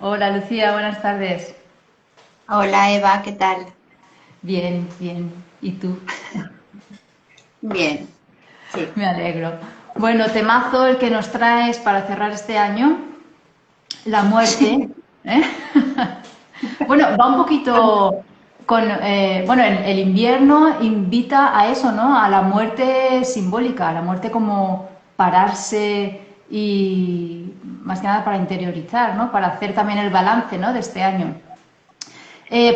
Hola Lucía, buenas tardes. Hola Eva, ¿qué tal? Bien, bien. ¿Y tú? Bien, sí. Me alegro. Bueno, temazo el que nos traes para cerrar este año, la muerte. ¿Eh? Bueno, va un poquito con... bueno, el invierno invita a eso, ¿no? A la muerte simbólica, a la muerte como pararse y más que nada para interiorizar, ¿no? Para hacer también el balance, ¿no? De este año.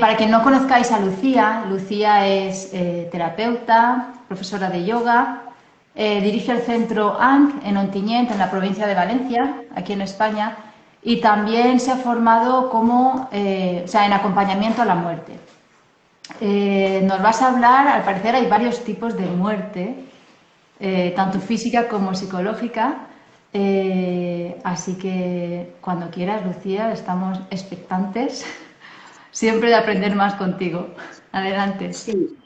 Para quien no conozcáis a Lucía, Lucía es terapeuta, profesora de yoga, dirige el centro ANC en Ontinyent, en la provincia de Valencia, aquí en España, y también se ha formado como, o sea, en acompañamiento a la muerte. Nos vas a hablar, al parecer hay varios tipos de muerte, tanto física como psicológica, así que cuando quieras, Lucía, estamos expectantes siempre de aprender más contigo. Adelante. Sí.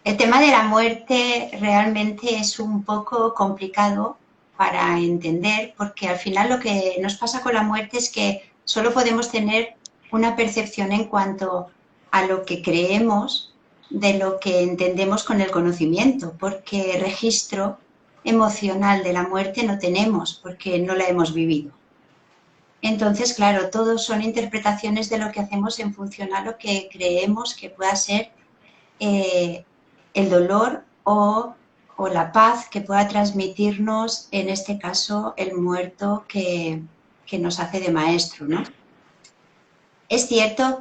El tema de la muerte realmente es un poco complicado para entender porque al final lo que nos pasa con la muerte es que solo podemos tener una percepción en cuanto a lo que creemos de lo que entendemos con el conocimiento, porque registro emocional de la muerte no tenemos porque no la hemos vivido. Entonces, claro, todos son interpretaciones de lo que hacemos en función a lo que creemos que pueda ser eh, el dolor o, la paz que pueda transmitirnos, en este caso, el muerto que nos hace de maestro, ¿no? Es cierto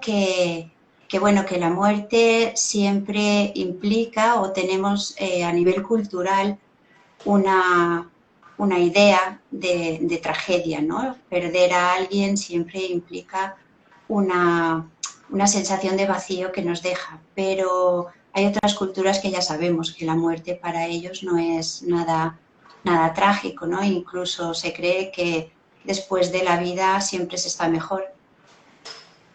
bueno, que la muerte siempre implica o tenemos a nivel cultural una, una idea de tragedia, ¿no? Perder a alguien siempre implica una sensación de vacío que nos deja, pero hay otras culturas que ya sabemos que la muerte para ellos no es nada trágico, ¿no? Incluso se cree que después de la vida siempre se está mejor.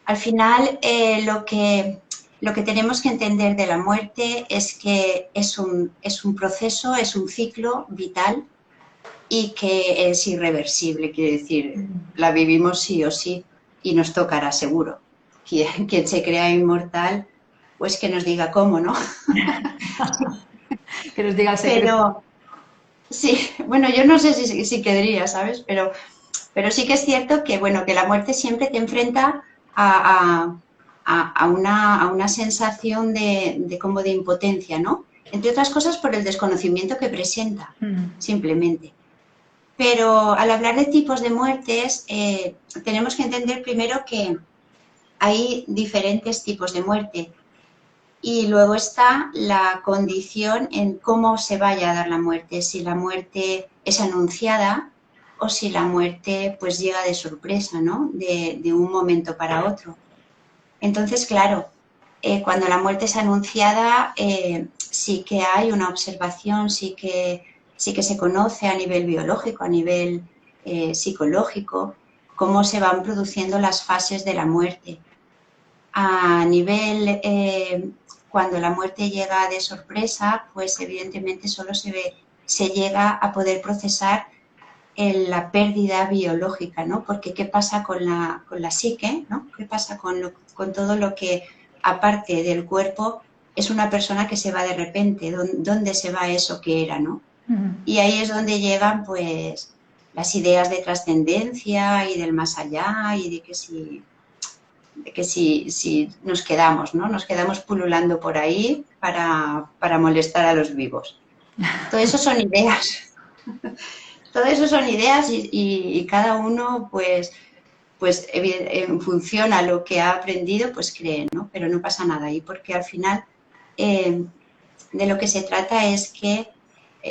Al final, lo que tenemos que entender de la muerte es que es un proceso, es un ciclo vital y que es irreversible, quiere decir, la vivimos sí o sí y nos tocará seguro. Quien se crea inmortal, pues que nos diga cómo, ¿no? Que nos diga el secreto. Pero sí, bueno, yo no sé si querría, ¿sabes? Pero sí que es cierto que, bueno, que la muerte siempre te enfrenta a una sensación como de impotencia, ¿no? Entre otras cosas por el desconocimiento que presenta, simplemente. Pero al hablar de tipos de muertes, tenemos que entender primero que hay diferentes tipos de muerte y luego está la condición en cómo se vaya a dar la muerte, si la muerte es anunciada o si la muerte pues llega de sorpresa, ¿no? De un momento para otro. Entonces, claro, cuando la muerte es anunciada, sí que hay una observación, sí que se conoce a nivel biológico, a nivel psicológico, cómo se van produciendo las fases de la muerte. A nivel, cuando la muerte llega de sorpresa, pues evidentemente solo se llega a poder procesar en la pérdida biológica, ¿no? Porque ¿qué pasa con la psique, ¿no? ¿Qué pasa con todo lo que, aparte del cuerpo, es una persona que se va de repente? ¿Dónde se va eso que era, ¿no? Y ahí es donde llegan, pues, las ideas de trascendencia y del más allá y de que si nos quedamos, ¿no? Nos quedamos pululando por ahí para molestar a los vivos. Todo eso son ideas. Todo eso son ideas y cada uno, pues en función a lo que ha aprendido, pues cree, ¿no? Pero no pasa nada. Y porque al final de lo que se trata es que,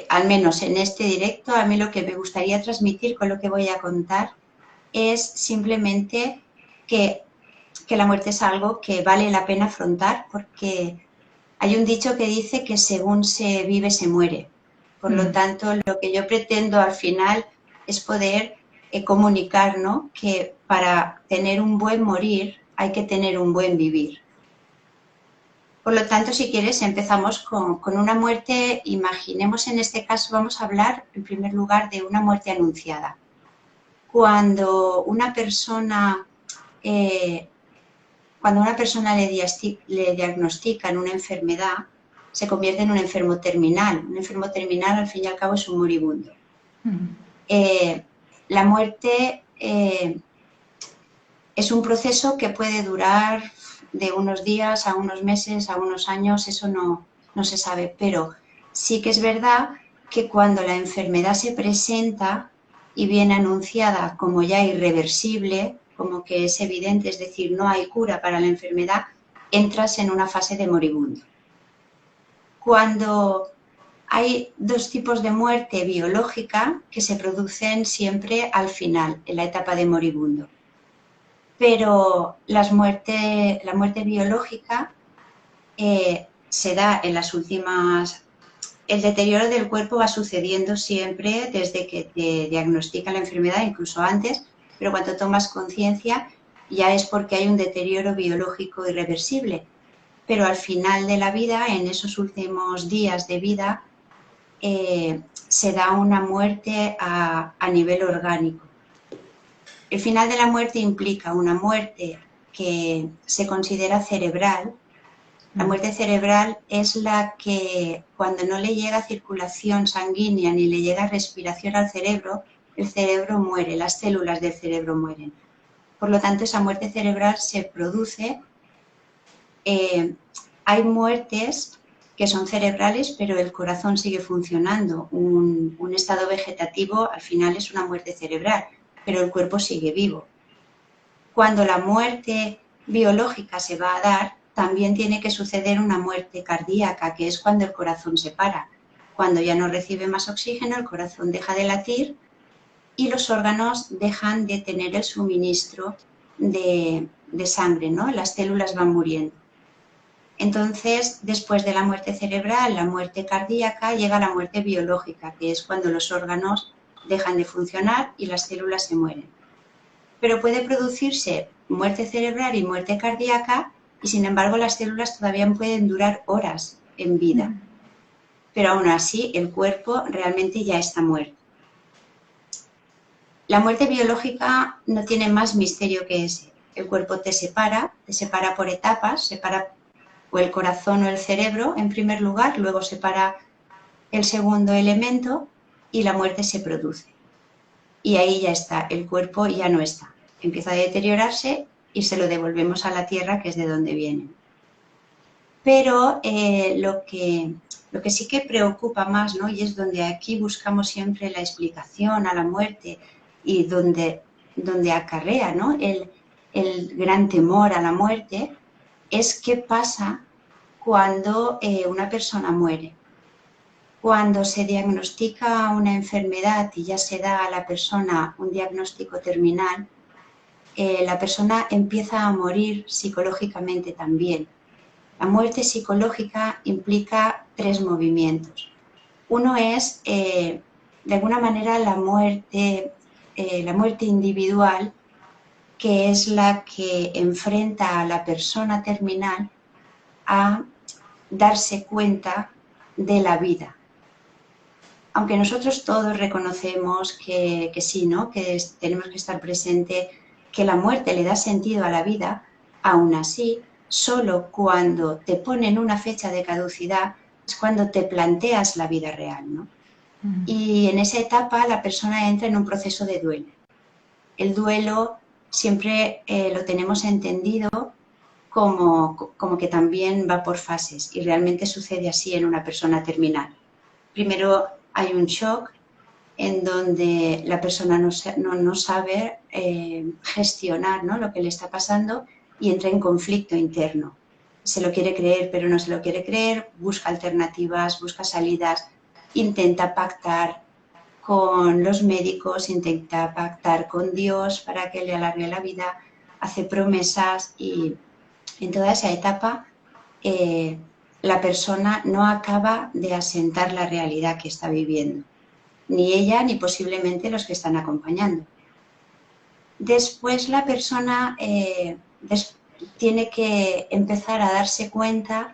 al menos en este directo, a mí lo que me gustaría transmitir con lo que voy a contar es simplemente que, que la muerte es algo que vale la pena afrontar porque hay un dicho que dice que según se vive se muere. Por lo tanto, lo que yo pretendo al final es poder comunicar, ¿no? Que para tener un buen morir hay que tener un buen vivir. Por lo tanto, si quieres, empezamos con una muerte. Imaginemos en este caso, vamos a hablar en primer lugar de una muerte anunciada. Cuando una persona, le diagnostican una enfermedad, se convierte en un enfermo terminal. Un enfermo terminal, al fin y al cabo, es un moribundo. La muerte es un proceso que puede durar de unos días a unos meses, a unos años, eso no se sabe, pero sí que es verdad que cuando la enfermedad se presenta y viene anunciada como ya irreversible, como que es evidente, es decir, no hay cura para la enfermedad, entras en una fase de moribundo. Cuando hay dos tipos de muerte biológica que se producen siempre al final, en la etapa de moribundo. Pero la muerte biológica se da en las últimas... El deterioro del cuerpo va sucediendo siempre desde que te diagnostica la enfermedad, incluso antes, pero cuando tomas conciencia ya es porque hay un deterioro biológico irreversible. Pero al final de la vida, en esos últimos días de vida, se da una muerte a nivel orgánico. El final de la muerte implica una muerte que se considera cerebral. La muerte cerebral es la que cuando no le llega circulación sanguínea ni le llega respiración al cerebro, el cerebro muere, las células del cerebro mueren. Por lo tanto, esa muerte cerebral se produce. Hay muertes que son cerebrales, pero el corazón sigue funcionando. Un estado vegetativo al final es una muerte cerebral, pero el cuerpo sigue vivo. Cuando la muerte biológica se va a dar, también tiene que suceder una muerte cardíaca, que es cuando el corazón se para. Cuando ya no recibe más oxígeno, el corazón deja de latir y los órganos dejan de tener el suministro de sangre, ¿no? Las células van muriendo. Entonces, después de la muerte cerebral, la muerte cardíaca, llega la muerte biológica, que es cuando los órganos dejan de funcionar y las células se mueren. Pero puede producirse muerte cerebral y muerte cardíaca y sin embargo las células todavía pueden durar horas en vida. Pero aún así el cuerpo realmente ya está muerto. La muerte biológica no tiene más misterio que ese. El cuerpo te separa por etapas, separa o el corazón o el cerebro en primer lugar, luego separa el segundo elemento y la muerte se produce. Y ahí ya está, el cuerpo ya no está. Empieza a deteriorarse y se lo devolvemos a la tierra, que es de donde viene. Pero lo que sí que preocupa más, ¿no? Y es donde aquí buscamos siempre la explicación a la muerte y donde acarrea, ¿no? el gran temor a la muerte, es qué pasa cuando una persona muere. Cuando se diagnostica una enfermedad y ya se da a la persona un diagnóstico terminal, la persona empieza a morir psicológicamente también. La muerte psicológica implica 3 movimientos. Uno es, de alguna manera, la muerte individual, que es la que enfrenta a la persona terminal a darse cuenta de la vida. Aunque nosotros todos reconocemos que sí, ¿no? Que tenemos que estar presente, que la muerte le da sentido a la vida, aún así, solo cuando te ponen una fecha de caducidad es cuando te planteas la vida real, ¿no? Y en esa etapa la persona entra en un proceso de duelo. El duelo siempre lo tenemos entendido como que también va por fases y realmente sucede así en una persona terminal. Primero hay un shock en donde la persona no sabe gestionar, ¿no? Lo que le está pasando y entra en conflicto interno. Se lo quiere creer, pero no se lo quiere creer, busca alternativas, busca salidas, intenta pactar con los médicos, intenta pactar con Dios para que le alargue la vida, hace promesas y en toda esa etapa la persona no acaba de asentar la realidad que está viviendo, ni ella ni posiblemente los que están acompañando. Después la persona tiene que empezar a darse cuenta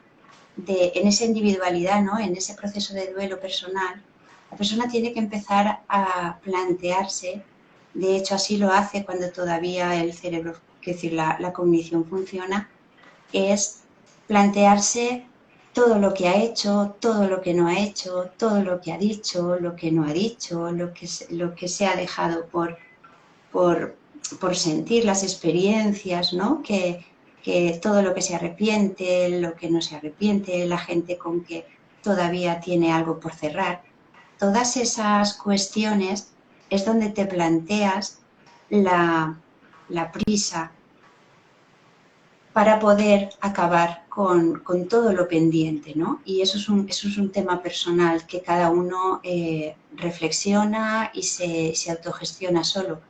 en esa individualidad, ¿no? En ese proceso de duelo personal, la persona tiene que empezar a plantearse de hecho así lo hace cuando todavía el cerebro, es decir, la cognición funciona, es plantearse todo lo que ha hecho, todo lo que no ha hecho, todo lo que ha dicho, lo que no ha dicho, lo que se ha dejado por, por sentir, las experiencias, ¿no? Que todo lo que se arrepiente, lo que no se arrepiente, la gente con que todavía tiene algo por cerrar. Todas esas cuestiones es donde te planteas la prisa para poder acabar con todo lo pendiente, ¿no? Y eso es un tema personal que cada uno reflexiona y se autogestiona solo.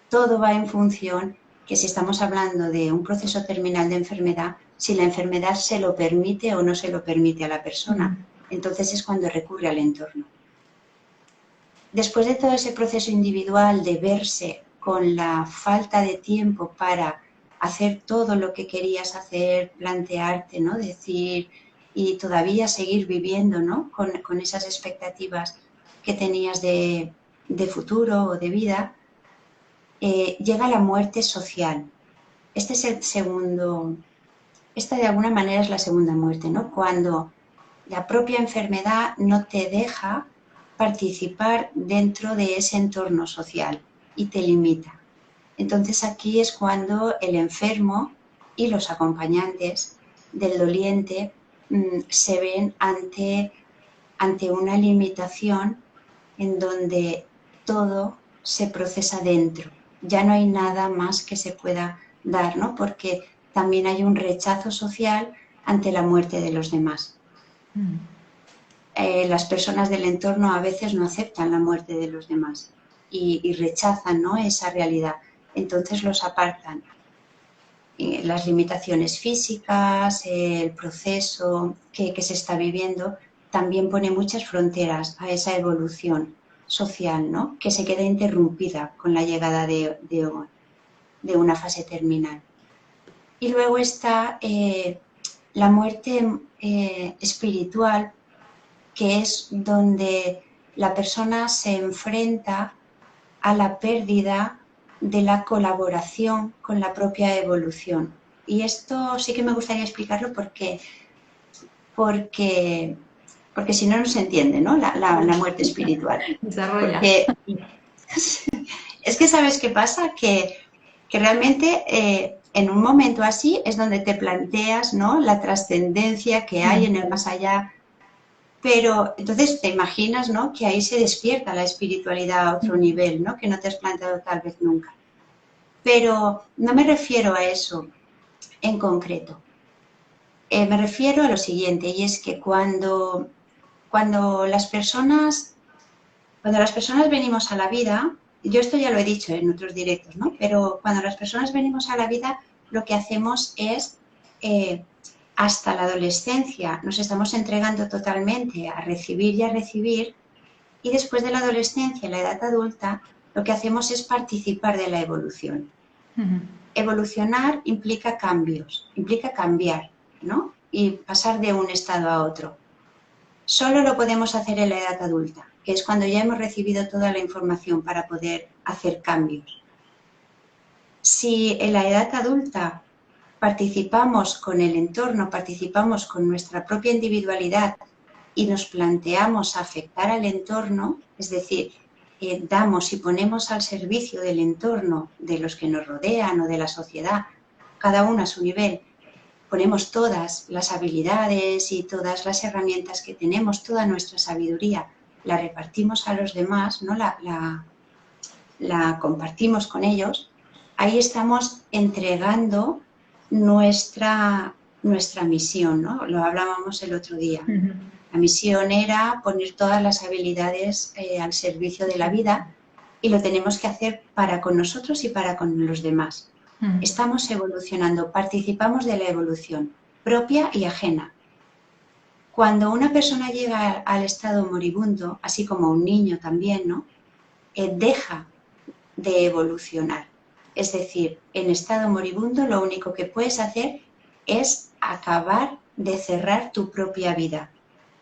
Todo va en función que si estamos hablando de un proceso terminal de enfermedad, si la enfermedad se lo permite o no se lo permite a la persona. Entonces es cuando recurre al entorno. Después de todo ese proceso individual de verse con la falta de tiempo para hacer todo lo que querías hacer, plantearte, ¿no? Decir y todavía seguir viviendo, ¿no? Con esas expectativas que tenías de futuro o de vida, llega la muerte social. Este es el segundo, esta de alguna manera es la segunda muerte, ¿no? Cuando la propia enfermedad no te deja participar dentro de ese entorno social y te limita. Entonces aquí es cuando el enfermo y los acompañantes del doliente se ven ante una limitación en donde todo se procesa dentro. Ya no hay nada más que se pueda dar, ¿no? Porque también hay un rechazo social ante la muerte de los demás. Las personas del entorno a veces no aceptan la muerte de los demás y rechazan, ¿no? Esa realidad. Entonces los apartan. Las limitaciones físicas, el proceso que se está viviendo, también pone muchas fronteras a esa evolución social, ¿no? Que se queda interrumpida con la llegada de una fase terminal. Y luego está la muerte espiritual, que es donde la persona se enfrenta a la pérdida de la colaboración con la propia evolución. Y esto sí que me gustaría explicarlo porque si no, no se entiende, ¿no? La muerte espiritual. Desarrolla. Porque es que, ¿sabes qué pasa? Que realmente en un momento así es donde te planteas, ¿no? La trascendencia que hay en el más allá. Pero entonces te imaginas, ¿no? Que ahí se despierta la espiritualidad a otro nivel, ¿no? Que no te has planteado tal vez nunca. Pero no me refiero a eso en concreto. Me refiero a lo siguiente, y es que cuando las personas venimos a la vida, yo esto ya lo he dicho en otros directos, ¿no? Pero cuando las personas venimos a la vida, lo que hacemos es hasta la adolescencia nos estamos entregando totalmente a recibir y a recibir, y después de la adolescencia, la edad adulta, lo que hacemos es participar de la evolución. Evolucionar implica cambios, implica cambiar, ¿no? Y pasar de un estado a otro. Solo lo podemos hacer en la edad adulta, que es cuando ya hemos recibido toda la información para poder hacer cambios. Si en la edad adulta participamos con el entorno, participamos con nuestra propia individualidad y nos planteamos afectar al entorno, es decir, damos y ponemos al servicio del entorno, de los que nos rodean o de la sociedad, cada uno a su nivel, ponemos todas las habilidades y todas las herramientas que tenemos, toda nuestra sabiduría, la repartimos a los demás, ¿no? la compartimos con ellos, ahí estamos entregando nuestra misión, ¿no? Lo hablábamos el otro día. La misión era poner todas las habilidades al servicio de la vida, y lo tenemos que hacer para con nosotros y para con los demás. Estamos evolucionando, participamos de la evolución propia y ajena. Cuando una persona llega al estado moribundo, así como un niño también, ¿no? Deja de evolucionar. Es decir, en estado moribundo lo único que puedes hacer es acabar de cerrar tu propia vida,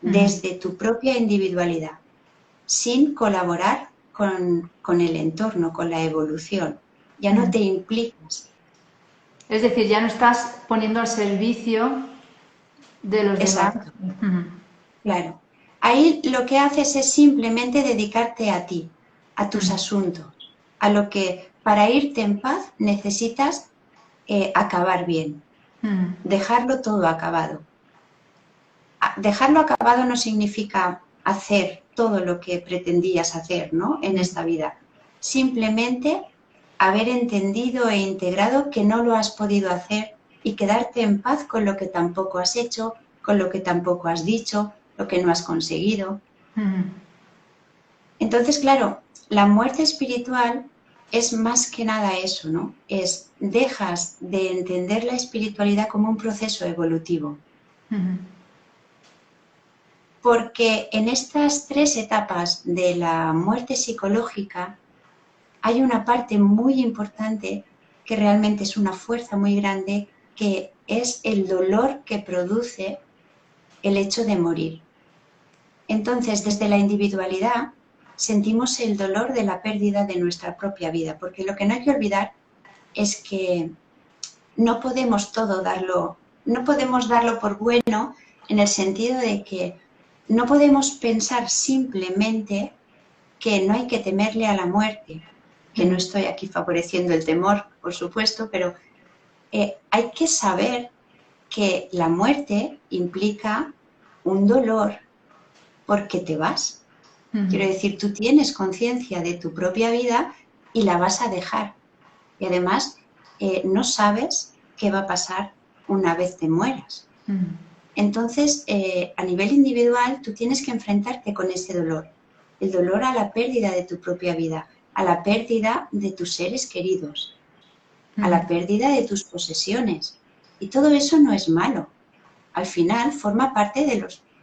desde tu propia individualidad, sin colaborar con el entorno, con la evolución. Ya no te implicas. Es decir, ya no estás poniendo al servicio de los demás. Exacto, claro. Ahí lo que haces es simplemente dedicarte a ti, a tus asuntos, a lo que para irte en paz necesitas acabar bien, dejarlo todo acabado. Dejarlo acabado no significa hacer todo lo que pretendías hacer, ¿no?, en esta vida. Simplemente haber entendido e integrado que no lo has podido hacer y quedarte en paz con lo que tampoco has hecho, con lo que tampoco has dicho, lo que no has conseguido. Entonces, claro, la muerte espiritual es más que nada eso, ¿no? Dejas de entender la espiritualidad como un proceso evolutivo. Porque en estas 3 etapas de la muerte psicológica hay una parte muy importante que realmente es una fuerza muy grande, que es el dolor que produce el hecho de morir. Entonces, desde la individualidad sentimos el dolor de la pérdida de nuestra propia vida, porque lo que no hay que olvidar es que no podemos darlo por bueno, en el sentido de que no podemos pensar simplemente que no hay que temerle a la muerte, que no estoy aquí favoreciendo el temor, por supuesto, pero hay que saber que la muerte implica un dolor porque te vas. Quiero decir, tú tienes conciencia de tu propia vida y la vas a dejar. Y además, no sabes qué va a pasar una vez te mueras. Entonces, a nivel individual, tú tienes que enfrentarte con ese dolor. El dolor a la pérdida de tu propia vida, a la pérdida de tus seres queridos, a la pérdida de tus posesiones. Y todo eso no es malo. Al final forma parte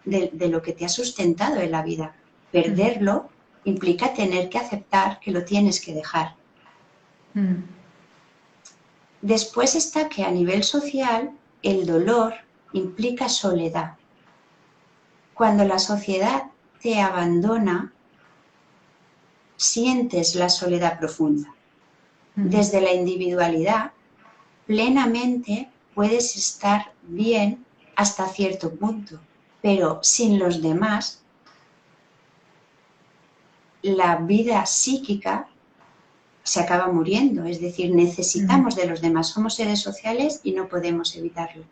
de lo que te ha sustentado en la vida. Perderlo implica tener que aceptar que lo tienes que dejar. Después está que a nivel social el dolor implica soledad. Cuando la sociedad te abandona, sientes la soledad profunda. Desde la individualidad, plenamente puedes estar bien hasta cierto punto, pero sin los demás, la vida psíquica se acaba muriendo. Es decir, necesitamos de los demás, somos seres sociales y no podemos evitarlo.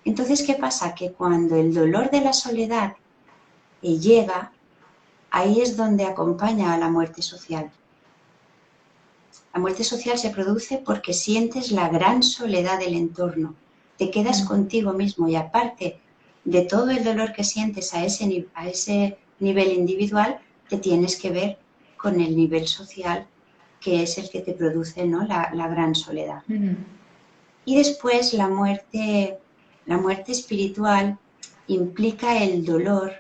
Entonces, ¿qué pasa? Que cuando el dolor de la soledad llega, ahí es donde acompaña a la muerte social. La muerte social se produce porque sientes la gran soledad del entorno. Te quedas contigo mismo y aparte de todo el dolor que sientes a ese nivel individual, te tienes que ver con el nivel social, que es el que te produce, ¿no?, la gran soledad. Y después la muerte espiritual implica el dolor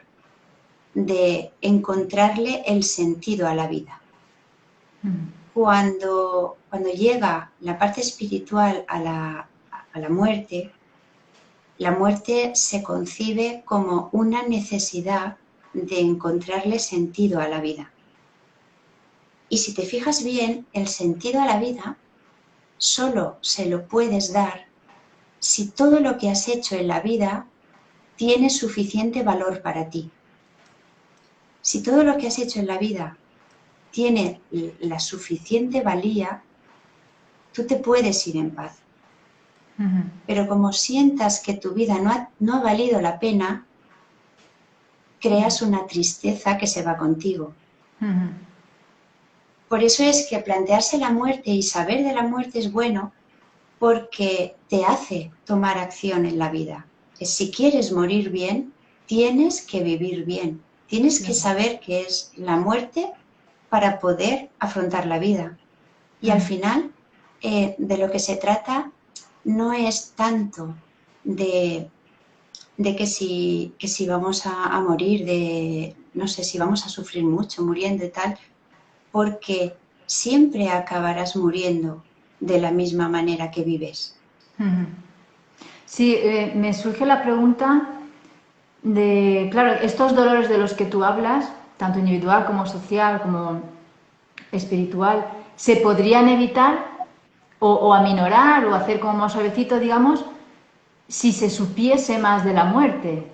de encontrarle el sentido a la vida. Cuando llega la parte espiritual a la muerte se concibe como una necesidad de encontrarle sentido a la vida. Y si te fijas bien, el sentido a la vida solo se lo puedes dar si todo lo que has hecho en la vida tiene suficiente valor para ti. Si todo lo que has hecho en la vida tiene la suficiente valía, tú te puedes ir en paz. Pero como sientas que tu vida no ha valido la pena, creas una tristeza que se va contigo. Por eso es que plantearse la muerte y saber de la muerte es bueno, porque te hace tomar acción en la vida. Si quieres morir bien, tienes que vivir bien. Tienes que saber qué es la muerte para poder afrontar la vida. Y al final, de lo que se trata no es tanto de que si vamos a morir, no sé, si vamos a sufrir mucho muriendo y tal, porque siempre acabarás muriendo de la misma manera que vives. Sí, me surge la pregunta de, claro, estos dolores de los que tú hablas, tanto individual como social, como espiritual, se podrían evitar o aminorar o hacer como más suavecito, digamos, si se supiese más de la muerte.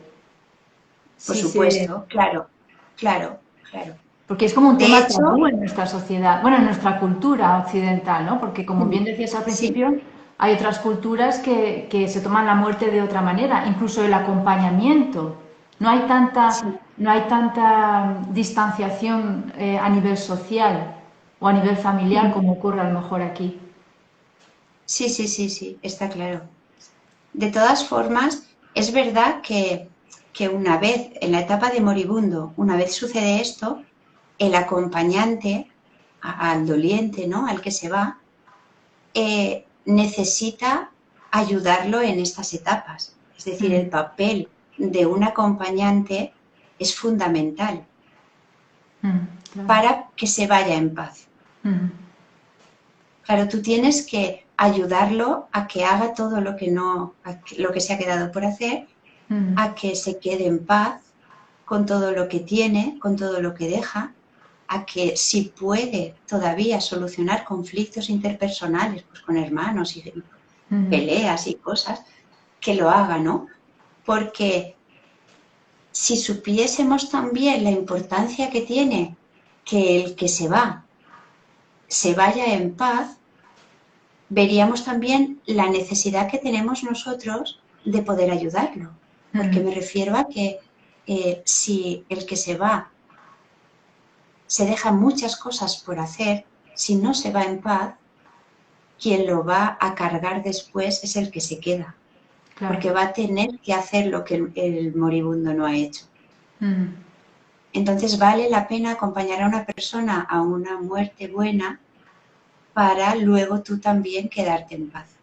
Por Si se... supuesto, claro, claro, claro. Porque es como un De tema hecho, tabú en nuestra sociedad, bueno, en nuestra cultura occidental, ¿no? Porque como bien decías al sí, principio, hay otras culturas que se toman la muerte de otra manera, incluso el acompañamiento. No hay tanta, sí, no hay tanta distanciación a nivel social o a nivel familiar como ocurre a lo mejor aquí. sí, sí, sí, sí, está claro. De todas formas, es verdad que una vez en la etapa de moribundo, una vez sucede esto, el acompañante al doliente, ¿no? Al que se va, necesita ayudarlo en estas etapas. Es decir, Mm, el papel de un acompañante es fundamental claro. para que se vaya en paz. Mm, Claro, tú tienes que ayudarlo a que haga todo lo que no, lo que se ha quedado por hacer, mm, a que se quede en paz con todo lo que tiene, con todo lo que deja, a que si puede todavía solucionar conflictos interpersonales, pues con hermanos y mm, peleas y cosas, que lo haga, ¿no? Porque si supiésemos también la importancia que tiene que el que se va se vaya en paz, veríamos también la necesidad que tenemos nosotros de poder ayudarlo. Porque mm, me refiero a que si el que se va se deja muchas cosas por hacer, si no se va en paz, quien lo va a cargar después es el que se queda, claro. porque va a tener que hacer lo que el moribundo no ha hecho. Mm, Entonces vale la pena acompañar a una persona a una muerte buena para luego tú también quedarte en paz.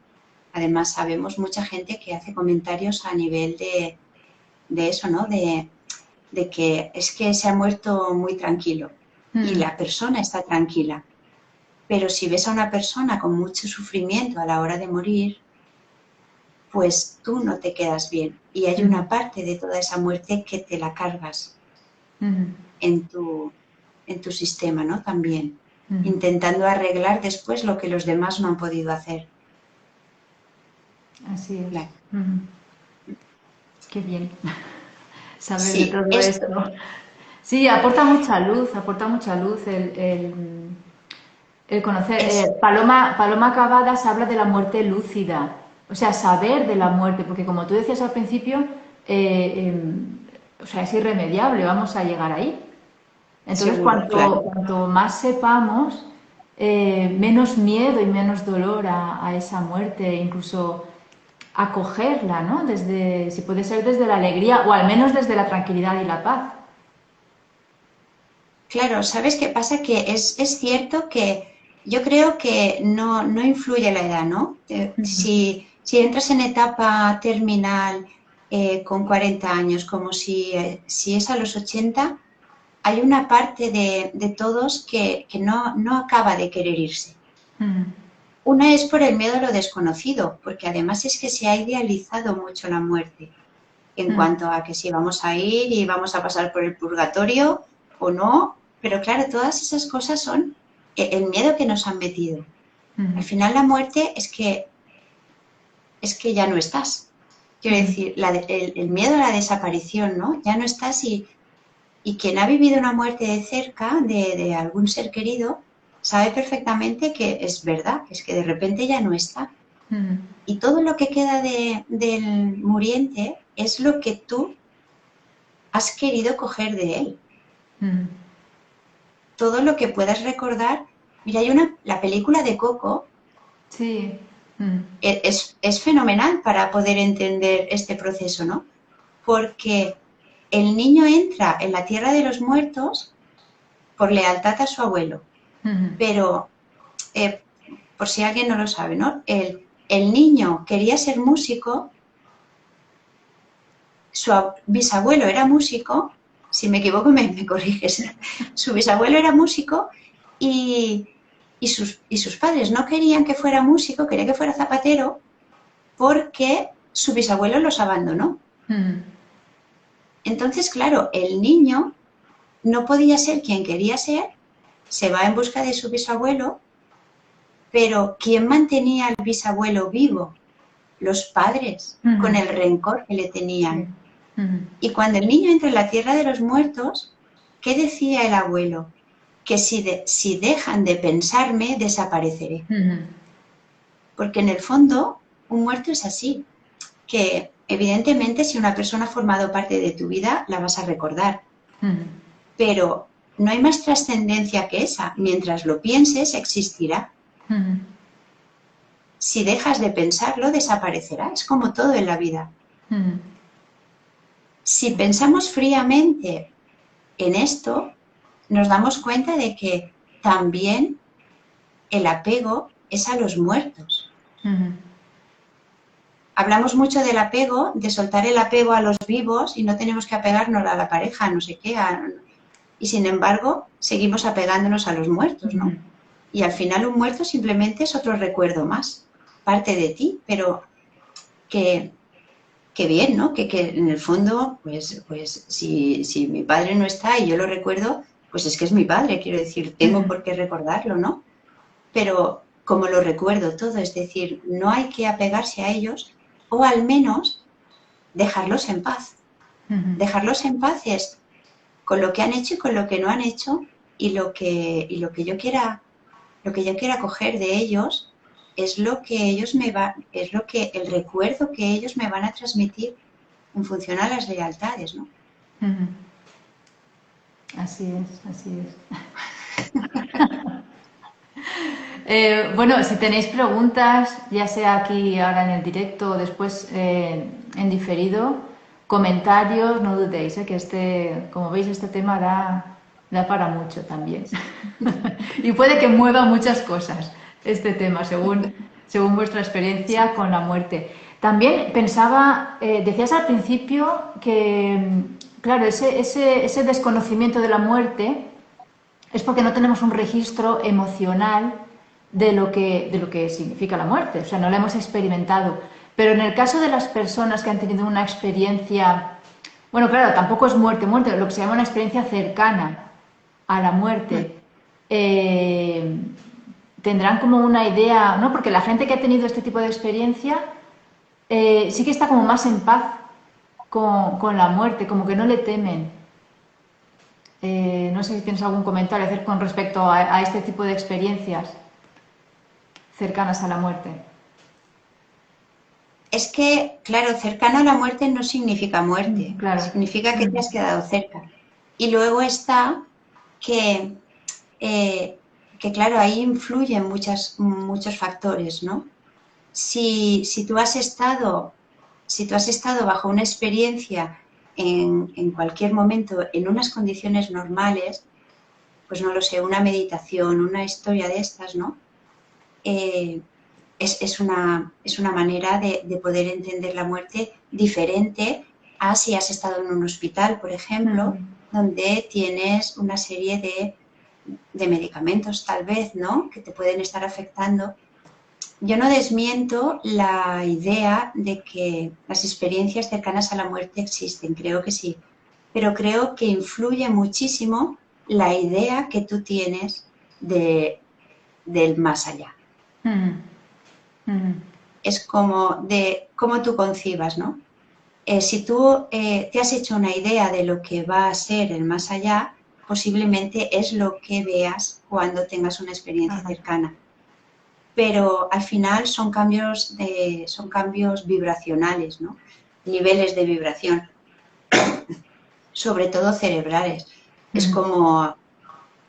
Además, sabemos mucha gente que hace comentarios a nivel de eso, ¿no? De que es que se ha muerto muy tranquilo y mm, la persona está tranquila. Pero si ves a una persona con mucho sufrimiento a la hora de morir, pues tú no te quedas bien. Y hay mm, una parte de toda esa muerte que te la cargas mm, en tu sistema, ¿no? También, mm. intentando arreglar después lo que los demás no han podido hacer. Así es. Claro. Qué bien saber de Sí, todo esto, esto. Sí, aporta mucha luz el conocer. es, Paloma Cavadas habla de la muerte lúcida, o sea, saber de la muerte, porque como tú decías al principio, o sea, es irremediable, vamos a llegar ahí. Entonces, seguro, claro. cuanto más sepamos, menos miedo y menos dolor a esa muerte, incluso acogerla, ¿no? Desde, si puede ser desde la alegría o al menos desde la tranquilidad y la paz. Claro, ¿sabes qué pasa? Que es cierto que yo creo que no influye la edad, ¿no? Si entras en etapa terminal con 40 años, como si es a los 80, hay una parte de todos que no acaba de querer irse. Mm, Una es por el miedo a lo desconocido, porque además es que se ha idealizado mucho la muerte en mm, cuanto a que si vamos a ir y vamos a pasar por el purgatorio o no, pero claro, todas esas cosas son el miedo que nos han metido. Al mm, final la muerte es que ya no estás. Quiero mm, decir, el miedo a la desaparición, ¿no? Ya no estás y quien ha vivido una muerte de cerca de algún ser querido sabe perfectamente que es verdad, que es que de repente ya no está. mm, Y todo lo que queda del muriente es lo que tú has querido coger de él. mm. Todo lo que puedas recordar. Mira, la película de Coco Sí. Mm, es fenomenal para poder entender este proceso, ¿no? Porque el niño entra en la tierra de los muertos por lealtad a su abuelo, mm, pero eh, por si alguien no lo sabe, ¿no? El niño quería ser músico, su bisabuelo era músico, si me equivoco me corriges, su bisabuelo era músico y, y sus padres no querían que fuera músico, querían que fuera zapatero porque su bisabuelo los abandonó. mm, Entonces, claro, el niño no podía ser quien quería ser se va en busca de su bisabuelo, pero ¿quién mantenía al bisabuelo vivo? Los padres, con el rencor que le tenían. Y cuando el niño entra en la tierra de los muertos, ¿qué decía el abuelo? Que si dejan de pensarme, desapareceré. Porque en el fondo, un muerto es así, que evidentemente si una persona ha formado parte de tu vida, la vas a recordar. Pero no hay más trascendencia que esa. Mientras lo pienses, existirá. Si dejas de pensarlo, desaparecerá. Es como todo en la vida. Si pensamos fríamente en esto, nos damos cuenta de que también el apego es a los muertos. Hablamos mucho del apego, de soltar el apego a los vivos y no tenemos que apegarnos a la pareja, no sé qué. Y sin embargo, seguimos apegándonos a los muertos, ¿no? Y al final un muerto simplemente es otro recuerdo más, parte de ti, pero que bien, ¿no? Que en el fondo, pues si mi padre no está y yo lo recuerdo, pues es que es mi padre, quiero decir, tengo por qué recordarlo, ¿no? Pero como lo recuerdo todo, es decir, no hay que apegarse a ellos o al menos dejarlos en paz. Dejarlos en paz es con lo que han hecho y con lo que no han hecho y lo que yo quiera coger de ellos es lo que el recuerdo que ellos me van a transmitir en función a las lealtades, ¿no? Así es. Bueno, si tenéis preguntas, ya sea aquí ahora en el directo o después en diferido, comentarios, no dudéis, que como veis, este tema da para mucho también. Y puede que mueva muchas cosas este tema, según vuestra experiencia con la muerte. También pensaba, decías al principio que, claro, ese desconocimiento de la muerte es porque no tenemos un registro emocional de lo que significa la muerte, o sea, no la hemos experimentado. Pero en el caso de las personas que han tenido una experiencia, bueno, claro, tampoco es muerte, lo que se llama una experiencia cercana a la muerte, tendrán como una idea, ¿no? Porque la gente que ha tenido este tipo de experiencia sí que está como más en paz con la muerte, como que no le temen. No sé si tienes algún comentario a hacer con respecto a este tipo de experiencias cercanas a la muerte. Es que, claro, cercano a la muerte no significa muerte, Claro. significa que te has quedado cerca. Y luego está que claro, ahí influyen muchos factores, ¿no? Si tú has estado bajo una experiencia en cualquier momento, en unas condiciones normales, pues no lo sé, una meditación, una historia de estas, ¿no? Es una manera de poder entender la muerte diferente a si has estado en un hospital, por ejemplo, donde tienes una serie de medicamentos, tal vez, ¿no? Que te pueden estar afectando. Yo no desmiento la idea de que las experiencias cercanas a la muerte existen, creo que sí, pero creo que influye muchísimo la idea que tú tienes del más allá. Es como de cómo tú concibas, ¿no? Si tú te has hecho una idea de lo que va a ser el más allá, posiblemente es lo que veas cuando tengas una experiencia cercana. Pero al final son cambios vibracionales, ¿no? Niveles de vibración, sobre todo cerebrales. Es como,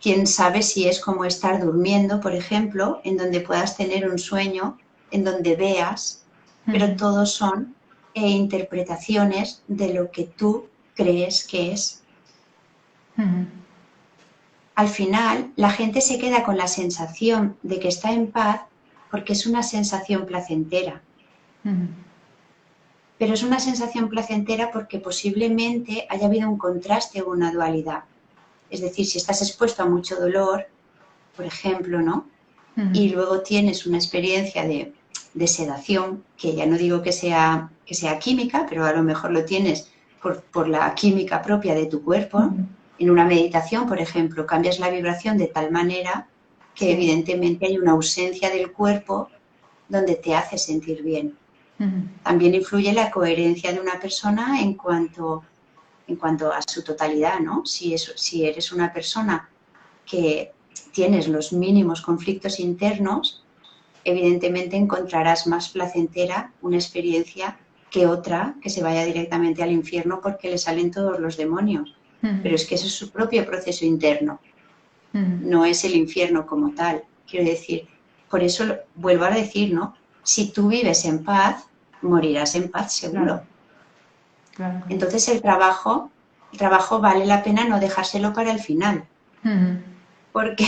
quién sabe si es como estar durmiendo, por ejemplo, en donde puedas tener un sueño, en donde veas, pero todos son interpretaciones de lo que tú crees que es. Al final, la gente se queda con la sensación de que está en paz porque es una sensación placentera. Pero es una sensación placentera porque posiblemente haya habido un contraste o una dualidad. Es decir, si estás expuesto a mucho dolor, por ejemplo, ¿no? Y luego tienes una experiencia de sedación, que ya no digo que sea química, pero a lo mejor lo tienes por la química propia de tu cuerpo, en una meditación, por ejemplo, cambias la vibración de tal manera que evidentemente hay una ausencia del cuerpo donde te hace sentir bien. También influye la coherencia de una persona en cuanto a su totalidad, ¿no? Si eres una persona que tienes los mínimos conflictos internos, evidentemente encontrarás más placentera una experiencia que otra que se vaya directamente al infierno porque le salen todos los demonios. Pero es que ese es su propio proceso interno, no es el infierno como tal. Quiero decir, por eso vuelvo a decir, ¿no? Si tú vives en paz, morirás en paz seguro. Claro. Entonces el trabajo vale la pena no dejárselo para el final. Porque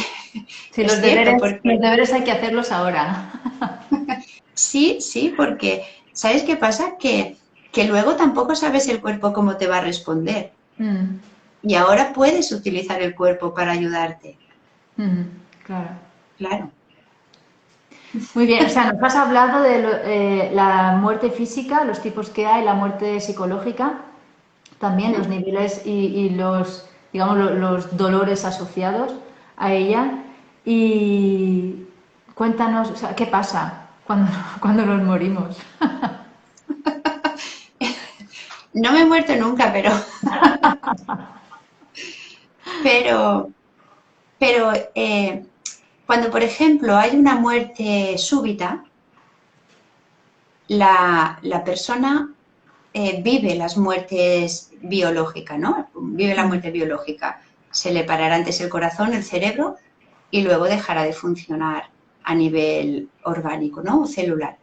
sí, es cierto, porque los deberes hay que hacerlos ahora. sí, porque ¿sabes qué pasa? Que luego tampoco sabes el cuerpo cómo te va a responder. Y ahora puedes utilizar el cuerpo para ayudarte. Claro. Muy bien, o sea, nos has hablado de la muerte física, los tipos que hay, la muerte psicológica, también los niveles y los, digamos, los dolores asociados a ella. Y cuéntanos, o sea, ¿qué pasa cuando nos morimos? No me he muerto nunca, pero cuando, por ejemplo, hay una muerte súbita, la persona vive las muertes biológicas, ¿no? Vive la muerte biológica. Se le parará antes el corazón, el cerebro, y luego dejará de funcionar a nivel orgánico, ¿no? O celular.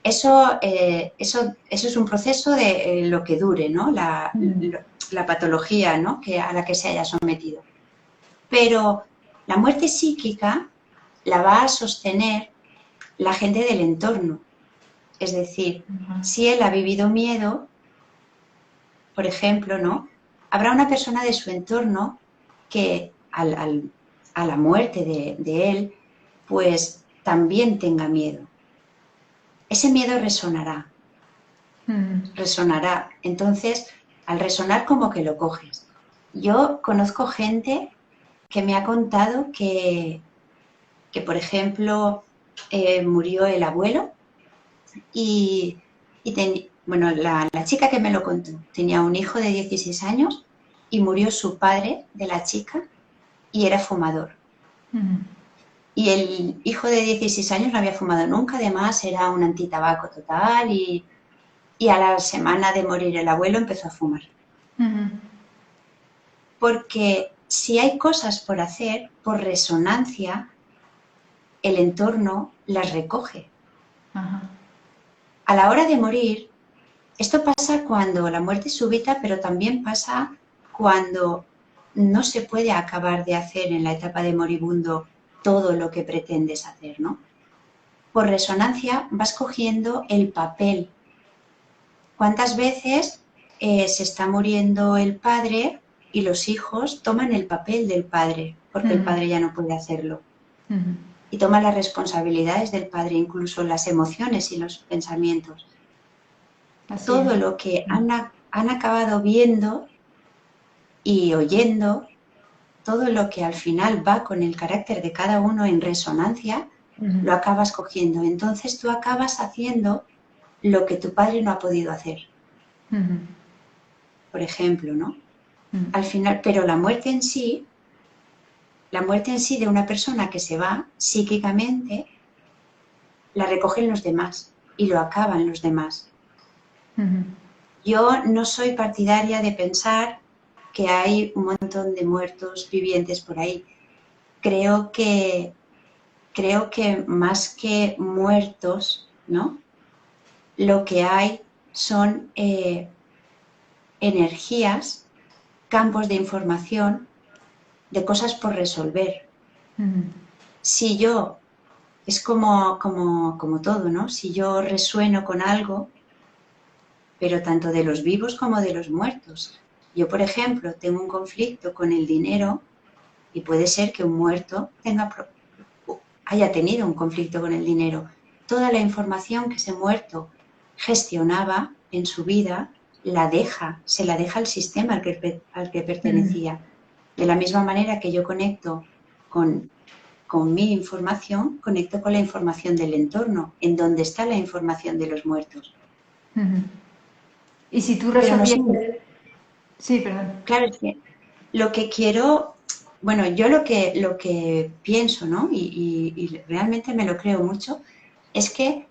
Eso es un proceso de lo que dure, ¿no? La patología, ¿no? A la que se haya sometido. Pero la muerte psíquica la va a sostener la gente del entorno. Es decir, si él ha vivido miedo, por ejemplo, ¿no? Habrá una persona de su entorno que a la muerte de él, pues también tenga miedo. Ese miedo resonará. Resonará. Entonces, al resonar, como que lo coges. Yo conozco gente que me ha contado que por ejemplo, murió el abuelo y bueno, la chica que me lo contó tenía un hijo de 16 años y murió su padre de la chica y era fumador. Y el hijo de 16 años no había fumado nunca, además era un antitabaco total y a la semana de morir el abuelo empezó a fumar. Porque si hay cosas por hacer, por resonancia, el entorno las recoge. A la hora de morir, esto pasa cuando la muerte es súbita, pero también pasa cuando no se puede acabar de hacer en la etapa de moribundo todo lo que pretendes hacer, ¿no? Por resonancia vas cogiendo el papel. ¿Cuántas veces se está muriendo el padre y los hijos toman el papel del padre porque el padre ya no puede hacerlo? Y toman las responsabilidades del padre, incluso las emociones y los pensamientos. Todo lo que han acabado viendo y oyendo, todo lo que al final va con el carácter de cada uno en resonancia, lo acabas cogiendo. Entonces tú acabas haciendo lo que tu padre no ha podido hacer. Por ejemplo, ¿no? Al final, pero la muerte en sí de una persona que se va psíquicamente, la recogen los demás y lo acaban los demás. Yo no soy partidaria de pensar que hay un montón de muertos vivientes por ahí. Creo que más que muertos, ¿no? Lo que hay son energías, campos de información, de cosas por resolver. Si yo, es como todo, ¿no? Si yo resueno con algo, pero tanto de los vivos como de los muertos. Yo, por ejemplo, tengo un conflicto con el dinero y puede ser que un muerto haya tenido un conflicto con el dinero. Toda la información que ese muerto gestionaba en su vida se la deja al sistema al que pertenecía. De la misma manera que yo conecto con mi información, conecto con la información del entorno, en donde está la información de los muertos. Y si tú Pero no sé, resolvieras... Sí, perdón. claro, es que lo que quiero, bueno, yo lo que pienso, ¿no? Y realmente me lo creo mucho, es que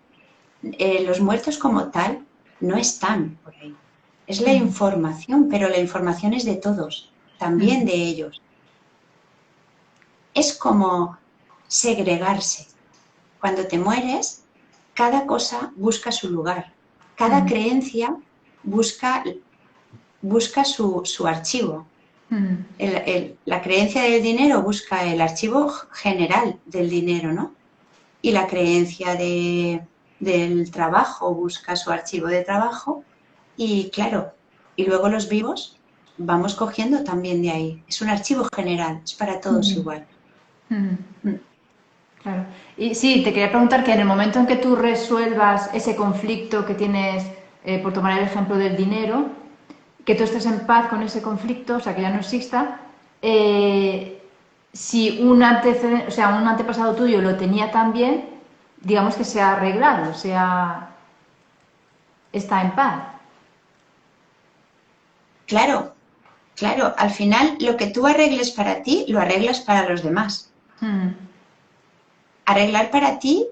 los muertos como tal no están por ahí. Es la información, pero la información es de todos, también de ellos. Es como segregarse. Cuando te mueres, cada cosa busca su lugar. Cada creencia busca su archivo. La creencia del dinero busca el archivo general del dinero, ¿no? Y la creencia del trabajo busca su archivo de trabajo. Y claro, y luego los vivos vamos cogiendo también de ahí. Es un archivo general, es para todos igual. Claro. Y sí, te quería preguntar que en el momento en que tú resuelvas ese conflicto que tienes, por tomar el ejemplo del dinero, que tú estés en paz con ese conflicto, o sea, que ya no exista, si un antecedente, o sea, un antepasado tuyo lo tenía también, digamos que se ha arreglado, está en paz. Claro, claro, al final lo que tú arregles para ti, lo arreglas para los demás. Arreglar para ti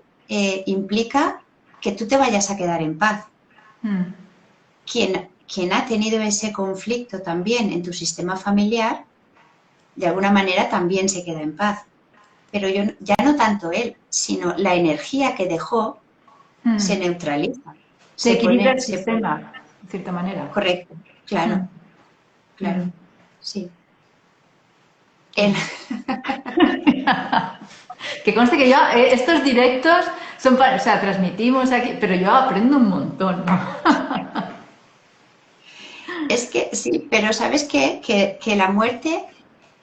implica que tú te vayas a quedar en paz. Quien ha tenido ese conflicto también en tu sistema familiar, de alguna manera también se queda en paz. Pero ya no tanto él, sino la energía que dejó se neutraliza. Se equilibra el sistema, de cierta manera. Correcto, claro, claro, sí. Que conste que yo, estos directos son para, o sea, transmitimos aquí, pero yo aprendo un montón. Es que sí, pero ¿sabes qué? Que la muerte,